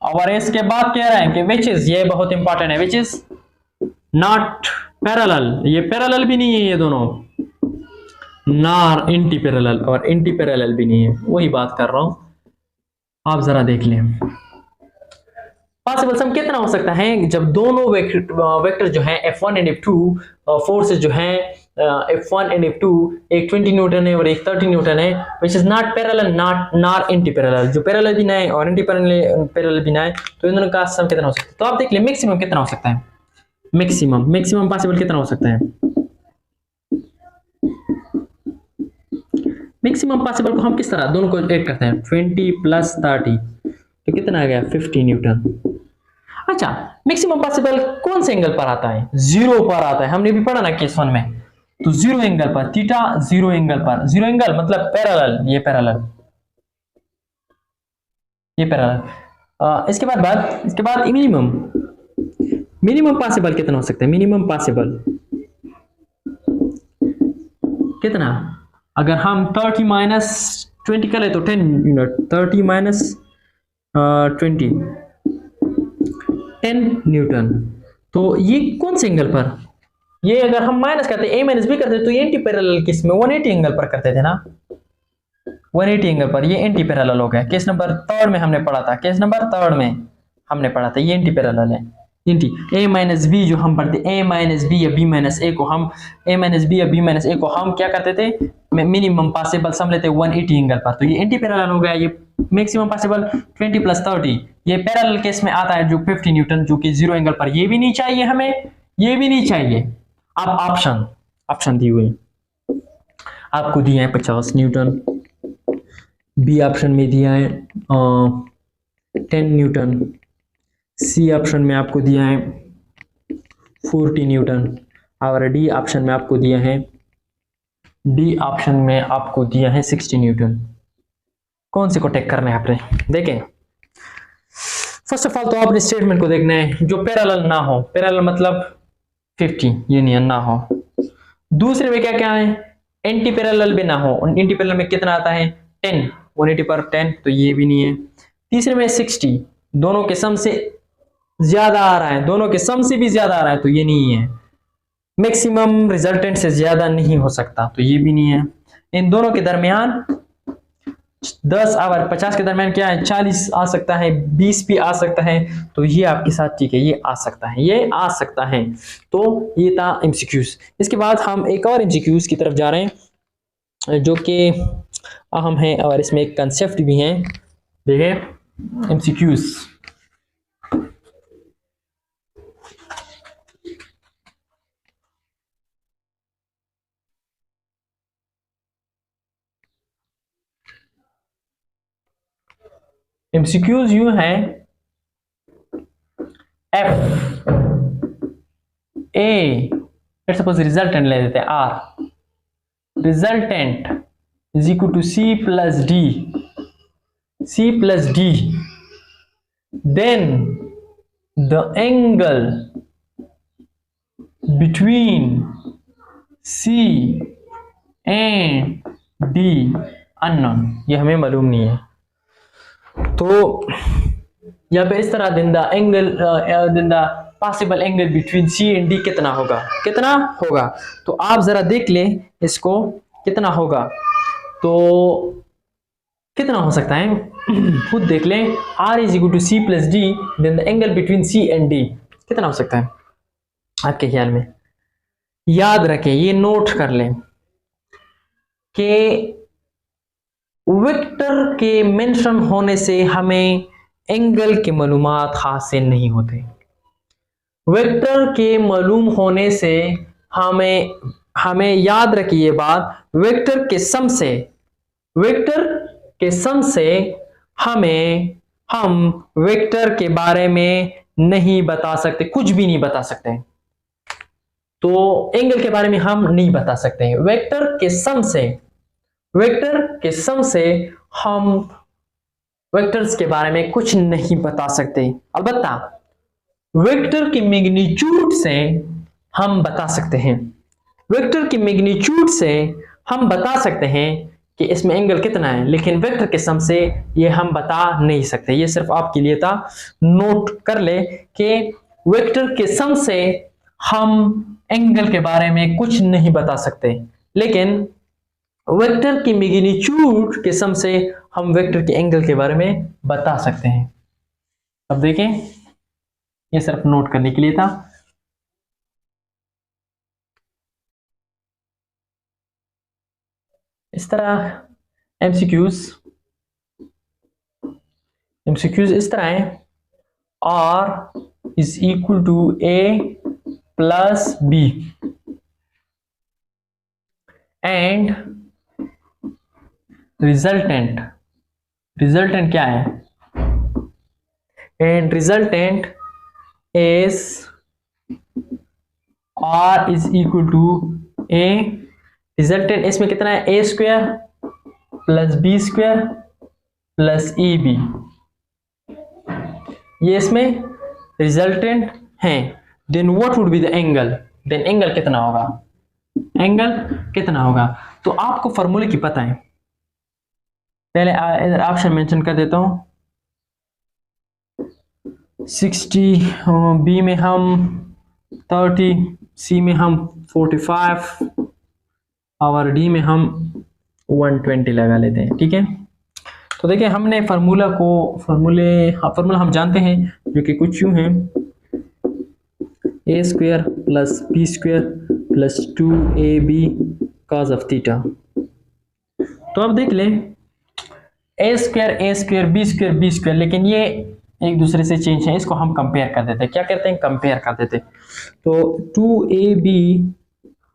A: और इसके बाद कह रहा है कि which is, ये बहुत इंपॉर्टेंट है, which is not parallel, ये पैरेलल भी नहीं है ये दोनों, नॉर एंटी पैरेलल, और एंटी पैरेलल भी नहीं है, वही बात कर रहा हूं, आप जरा देख लें। पॉसिबल सम कितना हो सकता है जब दोनों वेक्टर जो है F1 एंड F2 फोर्सेस जो है F1 एंड F2, एक 20 न्यूटन है और एक 30 न्यूटन है, which is not parallel not anti parallel, जो पैरेलल भी ना है और एंटी पैरेलल भी ना है, तो इन दोनों का सम कितना हो सकता है। तो आप देख ले मैक्सिमम कितना हो सकता है, मैक्सिमम पॉसिबल कितना हो सकता है, मैक्सिमम पॉसिबल को हम किस तरह दोनों को ऐड करते हैं, 20 प्लस 30 तो कितना आ गया, 50 न्यूटन। अच्छा, मैक्सिमम पॉसिबल कौन से एंगल पर आता है, जीरो पर आता है, हमने भी पढ़ा ना केस 1 में, तो जीरो एंगल पर, थीटा जीरो एंगल पर, जीरो एंगल मतलब पैरेलल, ये पैरेलल, ये पैरेलल। इसके बाद मिनिमम पॉसिबल कितना हो सकता है, मिनिमम पॉसिबल कितना, अगर हम 30 माइनस 20 करें तो 10 यूनिट, 30 माइनस 20 10 न्यूटन, तो ये कौन से एंगल पर, ये अगर हम माइनस करते ए माइनस बी करते तो ये एंटी पैरेलल केस में 180 एंगल पर करते थे ना, 180 एंगल पर, ये एंटी पैरेलल हो गया। केस नंबर 3 में हमने पढ़ा था, ये एंटी पैरेलल है, एंटी ए माइनस बी जो हम पढ़ते, ए माइनस बी या बी माइनस ए को हम, ए माइनस बी या बी माइनस ए को हम क्या करते थे, मिनिमम पॉसिबल सम लेते 180 एंगल पर, तो ये एंटी पैरेलल हो गया। ये मैक्सिमम पॉसिबल 20 प्लस 30, ये पैरेलल केस में आता है जो 50 न्यूटन, जो कि जीरो एंगल पर, ये भी नहीं चाहिए हमें, ये भी नहीं चाहिए। अब ऑप्शन दिए हुए आपको दिए हैं 50 न्यूटन, बी ऑप्शन में दिया है 10 न्यूटन, सी ऑप्शन में आपको दिया है 40 न्यूटन, और डी ऑप्शन में आपको दिया है 60 न्यूटन। कौन से को टेक करना है आपने, देखें फर्स्ट ऑफ ऑल तो आपने स्टेटमेंट को देखना है, जो पैरेलल ना हो, पैरेलल मतलब 50 यूनियन ना हो। दूसरे में क्या है, एंटी पैरेलल भी ना हो, एंटी पैरेलल में कितना आता है 10, 180 पर 10, तो ये भी नहीं है। तीसरे में 60, दोनों के सम से ज्यादा आ रहा है, दोनों के सम से भी ज्यादा आ रहा है, तो ये नहीं है। मैक्सिमम रिजल्टेंट से ज्यादा नहीं हो सकता, तो ये भी नहीं है। इन दोनों के दरमियान 10 और 50 के दरमियान क्या है, 40 आ सकता है, 20 भी आ सकता है, तो ये आपके साथ ठीक है, ये आ सकता है। तो ये था एमसीक्यूज। इसके बाद हम एक और एमसीक्यूज की तरफ जा रहे हैं जो कि अहम है और इसमें एक कंसेप्ट भी है। देखिए एमसीक्यूज, एमसीक्यूज यूं है, if A, let's suppose resultant ले लेते हैं R, resultant is equal to C plus D, then the angle between C and D unknown, ये हमें मालूम नहीं है। तो यहाँ पे इस तरह then the possible angle between C and D कितना होगा, कितना होगा। तो आप जरा देख लें इसको कितना होगा, तो कितना हो सकता है खुद देख लें। R is equal to C plus D, then the angle between C and D कितना हो सकता है आपके ख्याल में। याद रखें, ये नोट कर लें कि वेक्टर के मेंशन होने से हमें एंगल के मालूमात हासिल नहीं होते। वेक्टर के मालूम होने से हमें याद रखिए बात, वेक्टर के सम से हम वेक्टर के बारे में नहीं बता सकते, कुछ भी नहीं बता सकते। तो एंगल के बारे में हम नहीं बता सकते हैं। वेक्टर के सम से हम वेक्टर्स के बारे में कुछ नहीं बता सकते। अलबत्ता वेक्टर की मैग्नीट्यूड से हम बता सकते हैं, वेक्टर की मैग्नीट्यूड से हम बता सकते हैं कि इसमें एंगल कितना है, लेकिन वेक्टर के सम से ये हम बता नहीं सकते। ये सिर्फ आपके लिए था, नोट कर ले कि वेक्टर के सम से हम एंगल के बारे में कुछ नहीं बता सकते, लेकिन वेक्टर की मैग्नीट्यूड के सम से हम वेक्टर के एंगल के बारे में बता सकते हैं। अब देखें, ये सिर्फ नोट करने के लिए था। इस तरह एमसीक्यूज इस तरह है, R is equal to A plus B and resultant क्या है, and resultant is R is equal to A, resultant इसमें कितना है, A square plus B square plus EB, ये इसमें रिजल्टेंट है। Then what would be the angle, then angle कितना होगा, तो आपको फॉर्मूले की पता है। पहले इधर ऑप्शन मेंशन कर देता हूं, 60, बी में हम 30, सी में हम 45 और डी में हम 120 लगा लेते हैं। ठीक है, तो देखिए हमने फार्मूला हम जानते हैं, जो कि कुछ यूं है, A square plus B square plus 2ab cos of theta. तो अब देख लें, ए स्क्वायर बी स्क्वायर, लेकिन ये एक दूसरे से चेंज है, इसको हम कंपेयर कर देते हैं। क्या करते हैं, कंपेयर कर देते हैं। तो 2ab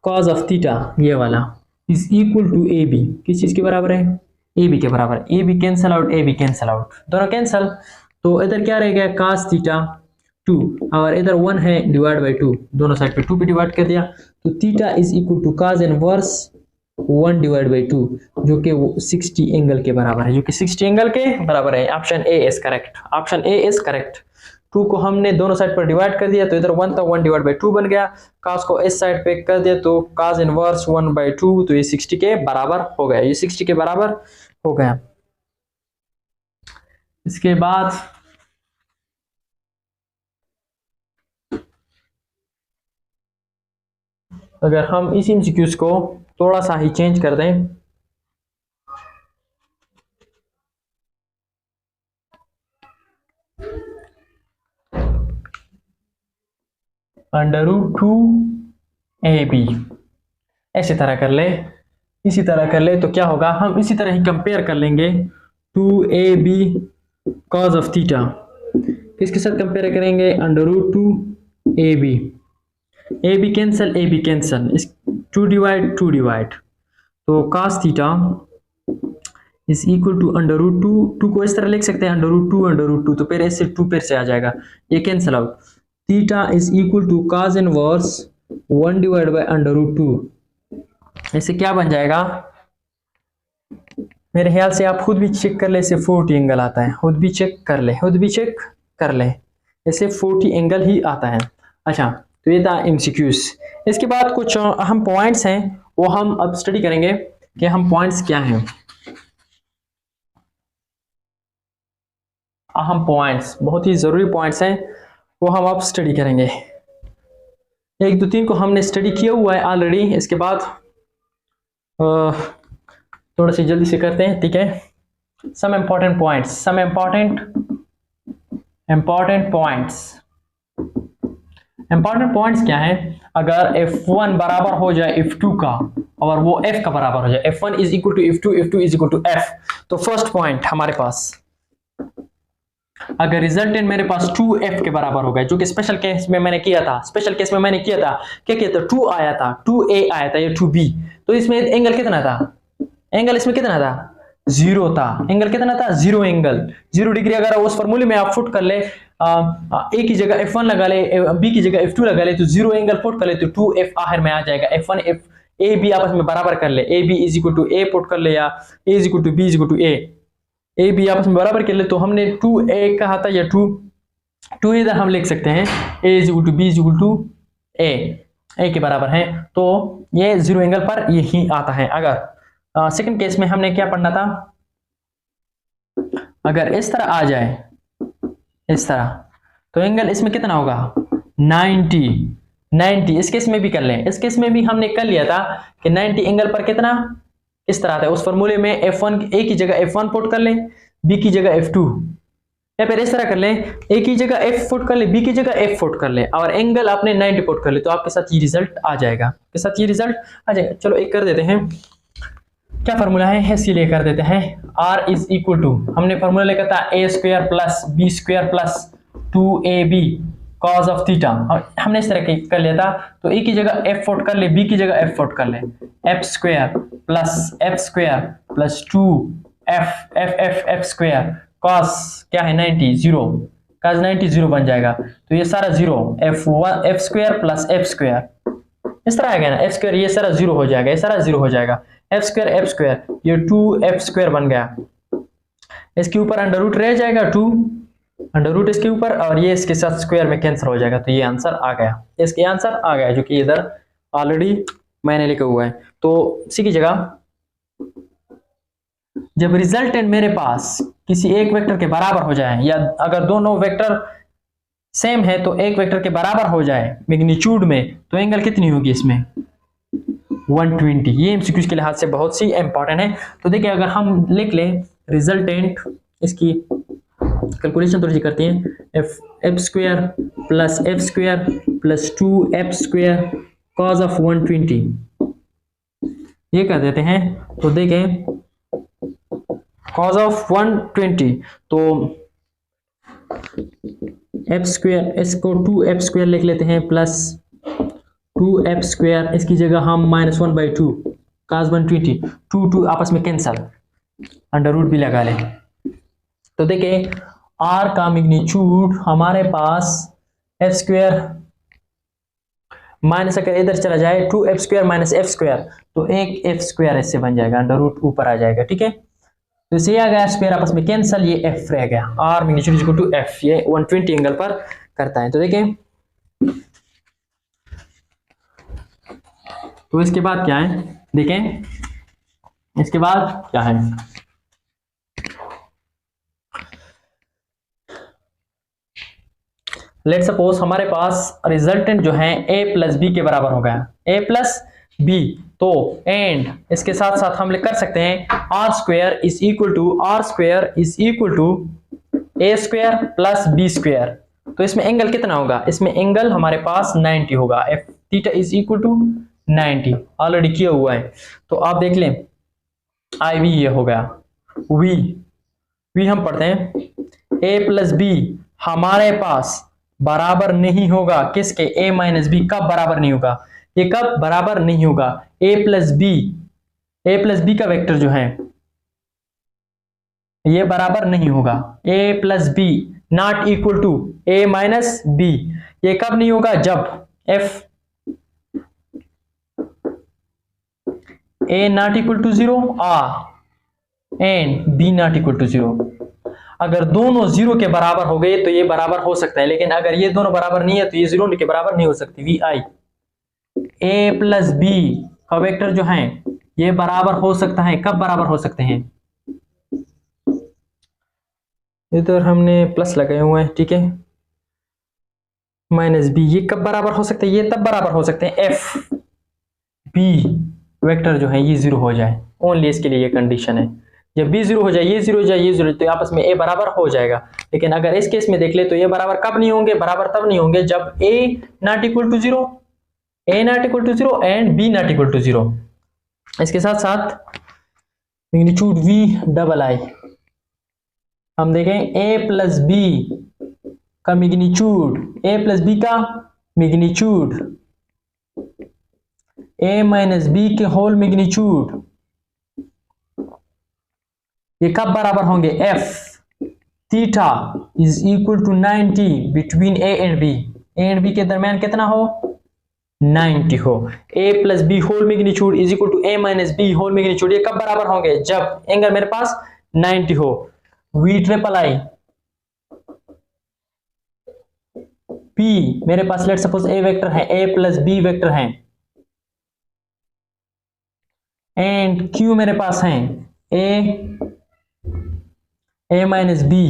A: cos ऑफ थीटा ये वाला इज इक्वल टू ab, किस चीज के बराबर है, ab के बराबर। ab कैंसल आउट, दोनों कैंसल, तो इधर क्या रहेगा, cos थीटा 2 और इधर 1 है डिवाइड बाय 2, दोनों साइड पे 2 पे डिवाइड कर दिया, तो theta is equal to cos inverse 1 divide by 2, जो कि 60 एंगल के बराबर है, ऑप्शन ए इज करेक्ट। 2 को हमने दोनों साइड पर डिवाइड कर दिया, तो इधर 1 था, 1 डिवाइड बाई 2 बन गया। cos को इस साइड पे कर दिया, तो cos इनवर्स 1 बाई 2, तो ये 60 के बराबर हो गया, इसके बाद अगर हम इस एमसीक्यूज को थोड़ा सा ही चेंज कर दें, √2ab इसी तरह कर ले, तो क्या होगा, हम इसी तरह ही कंपेयर कर लेंगे 2ab cos ऑफ थीटा, किसके साथ कंपेयर करेंगे, √2ab, ab कैंसल, इस 2 डिवाइड, तो cos theta is equal to √2 को इस तरह लिख सकते हैं, √2, तो फिर ऐसे 2 फिर से आ जाएगा, ये cancel out, theta is equal to cos inverse 1 divide by √2, ऐसे क्या बन जाएगा, मेरे ख्याल से आप खुद भी चेक कर ले, इसे 40 एंगल आता है, खुद भी चेक कर ले, ऐसे 40 एंगल ही आता है। अच्छा, तो ये था एमसीक्यूज। इसके बाद कुछ अहम पॉइंट्स हैं, वो हम अब स्टडी करेंगे कि हम पॉइंट्स क्या हैं। अहम पॉइंट्स, बहुत ही जरूरी पॉइंट्स हैं, वो हम अब स्टडी करेंगे। 1 2 3 को हमने स्टडी किया हुआ है ऑलरेडी। इसके बाद थोड़ा सी जल्दी से करते हैं, ठीक है। सम इम्पॉर्टेंट पॉइंट्स क्या है? अगर F1 बराबर हो जाए F2 का और वो F का बराबर हो जाए, F1 is equal to F2, F2 is equal to F, तो फर्स्ट पॉइंट हमारे पास, अगर रिजल्टेंट मेरे पास 2F के बराबर हो गए, जो कि स्पेशल केस में मैंने किया था, क्या किया था, 2 आया था, 2A आया था, ये 2B, तो इसमें एंगल कितना था? एंगल इसमें कितना था? 0 था। एंगल कितना था? 0 एंगल, 0 डिग्री। अगर उस फॉर्मूले में आप फुट कर ले, ए की जगह F1 लगा ले, बी की जगह F2 लगा ले, तो 0 एंगल फुट कर ले तो 2F आखिर में आ जाएगा। F1 F ए बी आपस में बराबर कर ले, A B is equal to A put कर ले, या A is equal to B is equal to A B आपस में बराबर कर ले, तो हमने 2A कहा था, या 2 इधर हम लिख सकते हैं, A is equal to B is equal to A के बराबर है, तो ये 0 एंगल पर यही आता है। अगर सेकंड केस में हमने क्या पढ़ना था, अगर इस तरह आ जाए, इस तरह, तो एंगल इसमें कितना होगा? 90। इस केस में भी कर लें, इस केस में भी हमने कर लिया था कि 90 एंगल पर कितना, इस तरह आता है। उस फॉर्मूले में F1 ए की जगह F1 पुट कर लें, बी की जगह F2, या फिर इस तरह कर लें, ए की जगह F पुट कर ले, बी की जगह F पुट कर ले, और एंगल आपने 90 पुट कर ले, तो आपके साथ ये रिजल्ट आ जाएगा, चलो एक कर देते हैं। क्या फार्मूला है? इसके लिए कर देते हैं, R इज इक्वल टू, हमने फार्मूला लिखा था a square plus B square plus 2ab cos of theta, हमने इस तरह कर लिया था, तो a की जगह f फुट कर ले, b की जगह f फुट कर ले, f square plus 2f square cos क्या है 90 0, कॉस 90 0 बन जाएगा, तो ये सारा 0, f square plus f square, इस तरह आएगा ना, f स्क्वायर, ये सारा 0 हो जाएगा, ये सारा 0 हो जाएगा, f स्क्वायर, ये 2f स्क्वायर बन गया, इसके ऊपर अंडर रूट रह जाएगा, 2 अंडर रूट इसके ऊपर, और ये इसके साथ स्क्वायर में कैंसिल हो जाएगा, तो ये आंसर आ गया, इसके आंसर आ गया, जो कि इधर ऑलरेडी मैंने लिखा हुआ है। तो इसी की जगह जब रिजल्टेंट मेरे पास किसी एक वेक्टर के बराबर हो जाए, या अगर दोनों वेक्टर सेम है तो एक वेक्टर के बराबर हो जाए मैग्नीट्यूड में, तो एंगल कितनी होगी इसमें? 120। ये एमसीक्यूज के लिहाज से बहुत सी इंपॉर्टेंट है। तो देखिए, अगर हम लिख लें रिजल्टेंट, इसकी कैलकुलेशन थोड़ी सी करते हैं, F square plus 2f square cos of 120, ये कर देते हैं। तो देखें, कॉस ऑफ 120, तो f स्क्वायर, इसको 2f स्क्वायर लिख लेते हैं, प्लस 2f स्क्वायर, इसकी जगह हम -1/2 cos 120, 2 आपस में कैंसल, अंडर रूट भी लगा लें। तो देखें, r का मैग्नीट्यूड हमारे पास f स्क्वायर माइनस, अगर इधर चला जाए 2f square minus f square, तो एक f स्क्वायर इससे बन जाएगा, अंडर रूट ऊपर आ जाएगा, ठीक है। तो इसे आ गया स्क्वायर आपस में कैंसल, ये f रह गया, r magnitude equal to f, ये 120 एंगल पर करता है। तो देखें, तो इसके बाद क्या है, देखें इसके बाद क्या है, लेट सपोज हमारे पास रिजल्टेंट जो है a प्लस बी के बराबर हो गया, a प्लस बी, तो एंड इसके साथ साथ हम कर सकते हैं R square is equal to a square plus B square. तो इसमें एंगल कितना होगा? इसमें एंगल हमारे पास 90 होगा, if theta is equal to 90, already किया हुआ है। तो आप देख लें, आई वी ये हो गया, वी हम पढ़ते हैं, a प्लस बी हमारे पास बराबर नहीं होगा किसके? a minus B. कब बराबर नहीं होगा? ये कब बराबर नहीं होगा? a प्लस बी का वेक्टर जो है ये बराबर नहीं होगा, a plus B not equal to a minus B. ये कब नहीं होगा? जब f a not equal to 0 and b not equal to 0। अगर दोनों 0 के बराबर हो गए तो ये बराबर हो सकता है, लेकिन अगर ये दोनों बराबर नहीं है तो ये 0 के बराबर नहीं हो सकती। वी आई a प्लस बी का वेक्टर जो है ये बराबर हो सकता है, कब बराबर हो सकते हैं? इधर हमने प्लस लगाए हुए हैं, ठीक है। माइनस बी, ये कब बराबर हो सकते हैं? ये तब बराबर हो सकते हैं एफ बी वेक्टर जो है ये जीरो हो जाए, ओनली इसके लिए ये कंडीशन है। जब बी जीरो हो जाए, ये जीरो हो जाए, ये जीरो, तो आपस में ए बराबर हो जाएगा। लेकिन अगर इस केस में देख ले तो ये बराबर कब नहीं होंगे? बराबर तब नहीं होंगे जब A not equal to zero, A not equal to zero and B not equal to zero. इसके साथ साथ मैग्नीट्यूड वी डबल आई, हम देखें ए प्लस बी का मैग्नीट्यूड, ए प्लस बी का मैग्नीट्यूड, ए माइनस बी के होल मैग्नीट्यूड, ये कब बराबर होंगे? If theta is equal to 90 between A and B, A and B के दरमियान कितना हो? 90 हो। A plus B whole magnitude is equal to A minus B whole magnitude, ये कब बराबर होंगे? जब एंगल मेरे पास 90 हो। वी ट्रिपल आई पी मेरे पास लेट सपोज ए वेक्टर है, ए प्लस बी वेक्टर है, एंड क्यू मेरे पास है ए माइनस बी,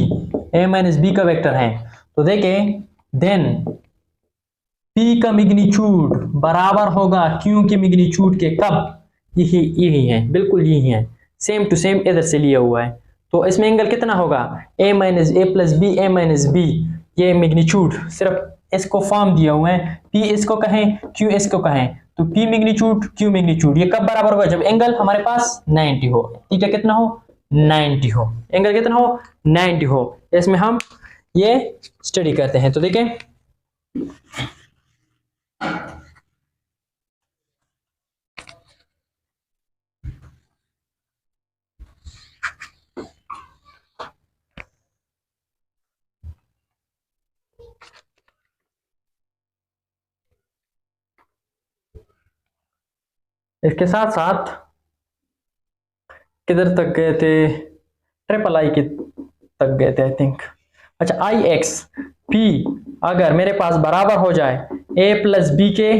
A: ए माइनस बी का वेक्टर है। तो देखें देन पी का मैग्नीट्यूड बराबर होगा क्यू के मैग्नीट्यूड के, कब? यही है, बिल्कुल यही है, सेम टू सेम इधर से लिया हुआ है। तो इसमें एंगल कितना होगा? ए माइनस ए प्लस बी, ए माइनस बी, ये मैग्नीट्यूड सिर्फ इसको फॉर्म दिया हुआ है, पी इसको कहें, क्यू इसको कहें, तो पी मैग्नीट्यूड क्यू मैग्नीट्यूड, ये कब बराबर होगा? जब एंगल हमारे पास 90 हो, थीटा कितना हो? 90 हो, एंगल कितना हो? 90 हो। इसमें हम ये स्टडी करते हैं। तो देखें इसके साथ साथ किधर तक गए थे? ट्रिपल आई के तक गए थे आई थिंक। अच्छा, आई एक्स पी अगर मेरे पास बराबर हो जाए ए प्लस बी के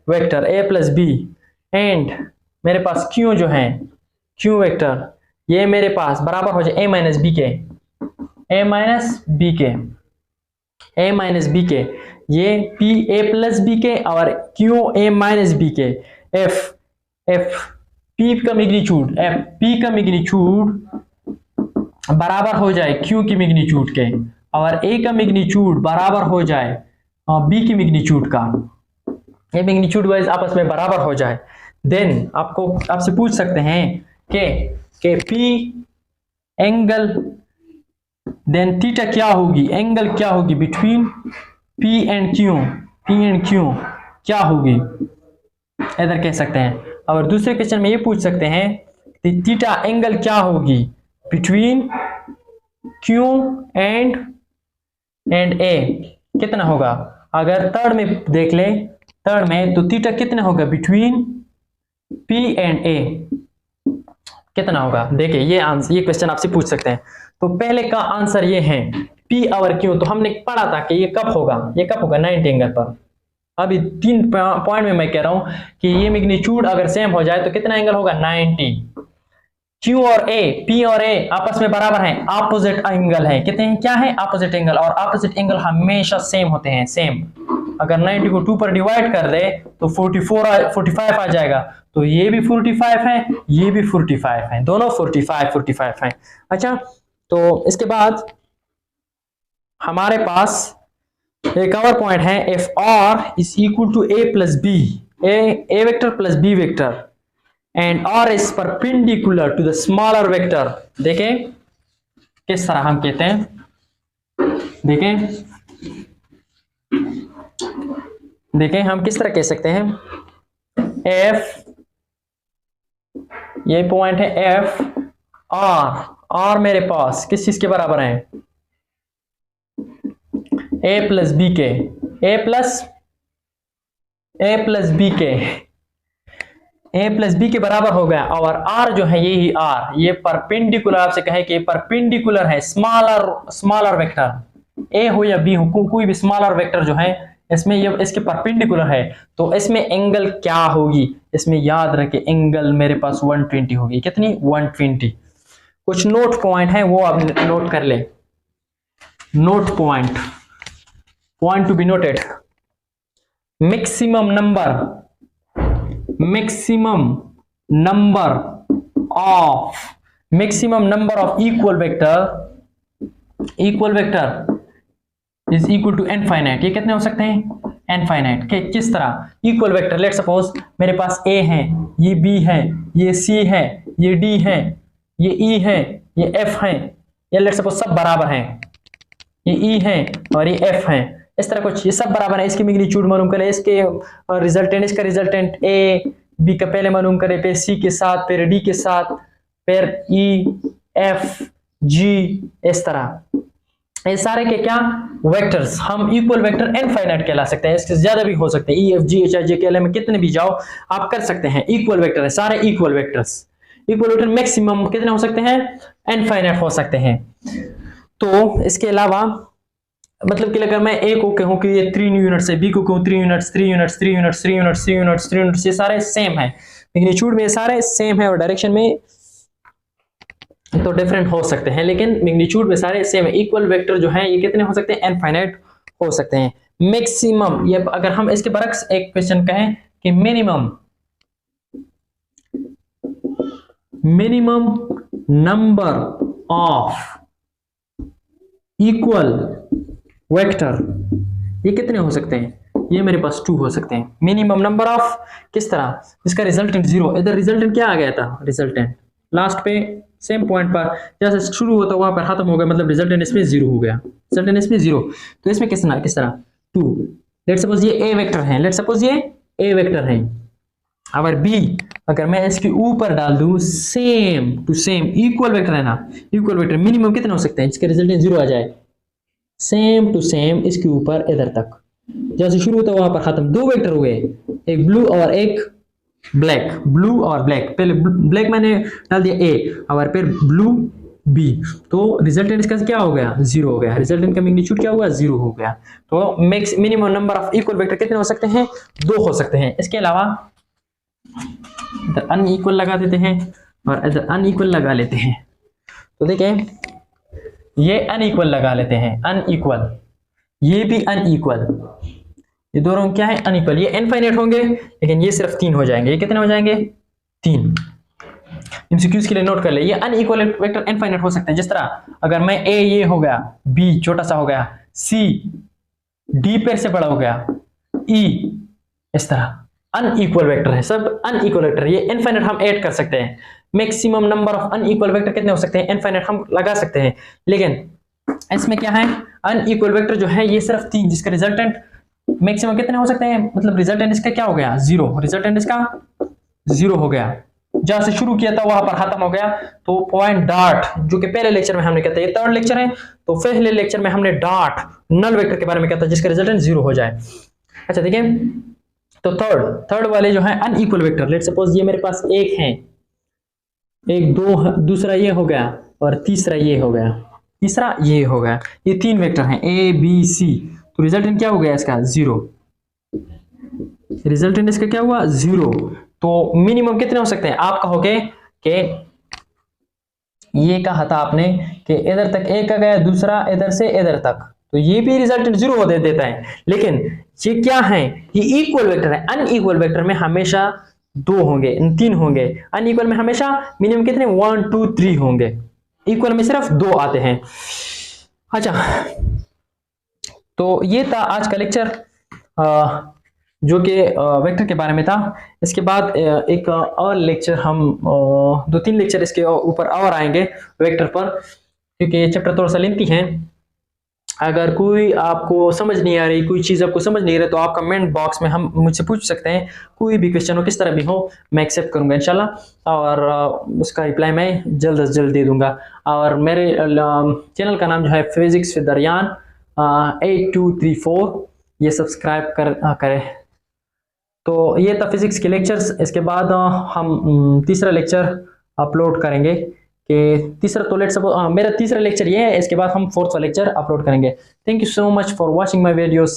A: vector, A plus B, and मेरे पास क्यू जो है, क्यू वेक्टर, ये मेरे पास बराबर हो जाए ए माइनस बी के, ए माइनस बी के, ए माइनस बी के, ये पी ए प्लस बी के और क्यू ए माइनस बी के, एफ पी का मैग्नीट्यूड, एफ पी का मैग्नीट्यूड बराबर हो जाए क्यू की मैग्नीट्यूड के, और ए का मैग्नीट्यूड बराबर हो जाए बी की मैग्नीट्यूड का, ये मैग्नीट्यूड वाइज आपस में बराबर हो जाए, देन आपसे पूछ सकते हैं कि पी एंगल, देन थीटा क्या होगी, एंगल क्या होगी between P and Q, P and Q क्या होगी, इधर कह सकते हैं। और दूसरे क्वेश्चन में ये पूछ सकते हैं कि थीटा एंगल क्या होगी बिटवीन क्यू एंड ए, कितना होगा? अगर थर्ड में देख ले, थर्ड में तो थीटा कितना होगा बिटवीन पी एंड ए, कितना होगा? देखिए ये आंसर, ये क्वेश्चन आपसे पूछ सकते हैं। तो पहले का आंसर ये है पी और क्यू, तो हमने पढ़ा था कि ये कब होगा, ये कब होगा? 90 एंगल पर। अभी 3 पॉइंट में मैं कह रहा हूं कि ये मैग्नीट्यूड अगर सेम हो जाए तो कितना एंगल होगा? 90। क्यू और ए, पी और ए आपस में बराबर हैं, ऑपोजिट एंगल है, कितने हैं? क्या है? ऑपोजिट एंगल, और ऑपोजिट एंगल हमेशा सेम होते हैं, सेम। अगर 90 को 2 पर डिवाइड कर दे तो 45 आ जाएगा, तो ये भी 45 है, ये भी 45 है, दोनों 45 है। अच्छा, तो इसके बाद हमारे पास एक और पॉइंट है, if R is equal to A plus B, A vector plus B vector, and R is perpendicular to the smaller vector. देखें किस तरह हम कहते हैं, देखें हम किस तरह कह सकते हैं, एफ, ये पॉइंट है एफ, आर मेरे पास किस चीज के बराबर है? ए प्लस बी के, ए प्लस बी के बराबर हो गया, और आर जो है यही आर, ये परपेंडिकुलर, आपसे कहे कि परपेंडिकुलर है स्मॉलर वेक्टर, ए हो या बी हो, कोई भी स्मॉलर वेक्टर जो है इसमें ये इसके परपेंडिकुलर है, तो इसमें एंगल क्या होगी? इसमें याद रखें एंगल मेरे पास 120 होगी। कितनी? 120। कुछ नोट पॉइंट है वो आप नोट कर ले, note point. Point to be noted, maximum number of equal vector is equal to infinite। ये कितने हो सकते हैं? इनफाइनाइट। के किस तरह? इक्वल वेक्टर, लेट सपोज मेरे पास a है, ये b है, ये c है, ये d है, ये e है, ये f है, ये लेट सपोज सब बराबर हैं, ये e है और ये f है, इस तरह कुछ, ये सब बराबर है, इसकी मैग्नीट्यूड मालूम करें, इसके रिजल्टेंट, इसका रिजल्टेंट a b का पहले मालूम करें, फिर c के साथ, फिर d के साथ, फिर e f g, इस तरह ये सारे के क्या वेक्टर्स हम इक्वल वेक्टर इनफाइनाइट कहला सकते हैं। इससे ज्यादा भी हो सकते हैं, ई एफ जी एच आई जे के एल एम में कितने भी जाओ आप कर सकते हैं, इक्वल वेक्टर है सारे equal vectors. Equal vector maximum कितने हो सकते हैं? इनफाइनाइट हो सकते हैं। तो इसके अलावा मतलब कि अगर मैं ए को कहूं कि ये 3 यूनिट्स है, बी को कहूं 3 units, 3 units, 3 units, 3 units, 3 units, 3 units, ये सारे सेम है, मैग्नीट्यूड में सारे सेम है और डायरेक्शन में तो डिफरेंट हो सकते हैं, लेकिन मैग्नीट्यूड में सारे सेम है। इक्वल वेक्टर जो है ये कितने हो सकते हैं? इनफाइनाइट हो सकते हैं। मैक्सिमम, ये अगर हम इसके बरक्स एक क्वेश्चन कहें कि minimum number of equal vector ये कितने हो सकते हैं? ये मेरे पास 2 हो सकते हैं। मिनिमम नंबर ऑफ किस तरह? इसका रिजल्टेंट 0, इधर रिजल्टेंट क्या आ गया था? रिजल्टेंट लास्ट पे सेम पॉइंट पर जैसे शुरू होता वहां पर खत्म हो गया, मतलब रिजल्टेंट इसमें 0 हो गया, रिजल्टेंट इसमें 0। तो इसमें किस तरह 2, लेट सपोज ये ए वेक्टर है, लेट सपोज ये ए वेक्टर है, अगर बी अगर मैं इसके ऊपर डाल दूं same to same, equal vector है ना, इक्वल वेक्टर मिनिमम कितने हो सकते हैं? इसके रिजल्टेंट 0 आ जाए, सेम टू सेम इसके ऊपर इधर तक, जैसे शुरू होता वहां पर खत्म। 2 वेक्टर हो गए, एक ब्लू और एक ब्लैक, ब्लू और ब्लैक, पहले ब्लैक मैंने डाल दिया ए और फिर ब्लू बी, तो रिजल्टेंट इसका क्या हो गया? 0 हो गया, रिजल्टेंट का मैग्नीट्यूड क्या हुआ? 0 हो गया। तो minimum number of equal vector कितने हो सकते हैं? 2 हो सकते हैं। इसके अलावा इधर अनइक्वल लगा देते हैं और इधर अनइक्वल लगा लेते हैं, तो देखें ये अनइक्वल लगा लेते हैं, अनइक्वल, ये भी अनइक्वल, ये दोनों क्या है? अनइक्वल। ये इनफाइनाइट होंगे लेकिन ये सिर्फ 3 हो जाएंगे। ये कितने हो जाएंगे? 3। एमसीक्यूज के लिए नोट कर ले, ये अनइक्वल वेक्टर इनफाइनाइट हो सकते हैं। जिस तरह अगर मैं ए ये हो गया, बी छोटा सा हो गया, सी डी पर से बड़ा हो गया, ई इस तरह अनइक्वल वेक्टर है, सब अनइक्वल वेक्टर, ये इनफाइनाइट हम ऐड कर सकते हैं। Maximum number of unequal vector कितने हो सकते हैं? इनफाइनाइट हम लगा सकते हैं, लेकिन इसमें क्या है? अनइक्वल वेक्टर जो है ये सिर्फ 3, जिसका रिजल्टेंट मैक्सिमम कितने हो सकते हैं? मतलब रिजल्टेंट इसका क्या हो गया? 0, रिजल्टेंट इसका 0 हो गया, जहां से शुरू किया था वहां पर खत्म हो गया। तो पॉइंट डॉट जो कि पहले लेक्चर में हमने कहता है, ये 3rd लेक्चर है, तो पहले लेक्चर में हमने डॉट नल वेक्टर के बारे में कहता है जिसका रिजल्टेंट 0 हो जाए। अच्छा देखिए, तो थर्ड वाले जो है अनइक्वल वेक्टर, लेट सपोज ये मेरे पास एक है, एक 2, दूसरा ये हो गया और तीसरा ये हो गया, तीसरा ये हो गया, ये 3 वेक्टर हैं ए बी सी, तो रिजल्टेंट क्या हो गया इसका? 0, रिजल्टेंट इसका क्या हुआ? 0। तो मिनिमम कितने हो सकते हैं? आप कहोगे कि ये कहा था आपने कि इधर तक एक का गया, दूसरा इधर से इधर तक, तो ये भी रिजल्टेंट 0 हो देता है, लेकिन ये क्या है? ये इक्वल वेक्टर है। अनइक्वल वेक्टर में हमेशा 2 होंगे, 3 होंगे, अनइक्वल में हमेशा मिनिमम कितने? 1 2 3 होंगे, इक्वल में सिर्फ 2 आते हैं। अच्छा, तो ये था आज का लेक्चर जो कि वेक्टर के बारे में था। इसके बाद एक और लेक्चर हम 2-3 लेक्चर इसके ऊपर और आएंगे वेक्टर पर, क्योंकि ये चैप्टर थोड़ा सा लेंथी है। अगर कोई आपको समझ नहीं आ रही, कोई चीज़ आपको समझ नहीं आ रही, तो आप कमेंट बॉक्स में हम मुझसे पूछ सकते हैं, कोई भी क्वेश्चन हो किस तरह भी हो, मैं एक्सेप्ट करूंगा इंशाल्लाह, और उसका रिप्लाई मैं जल्द से जल्द दे दूंगा। और मेरे चैनल का नाम जो है फिजिक्स विद अरियान 8234, ये सब्सक्राइब करें। तो ये था फिजिक्स के लेक्चर्स। इसके बाद हम तीसरा लेक्चर अपलोड करेंगे कि तीसरा, तो लेट्स सपोज मेरा तीसरा लेक्चर ये है, इसके बाद हम 4th वाला लेक्चर अपलोड करेंगे। Thank you so much for watching my videos.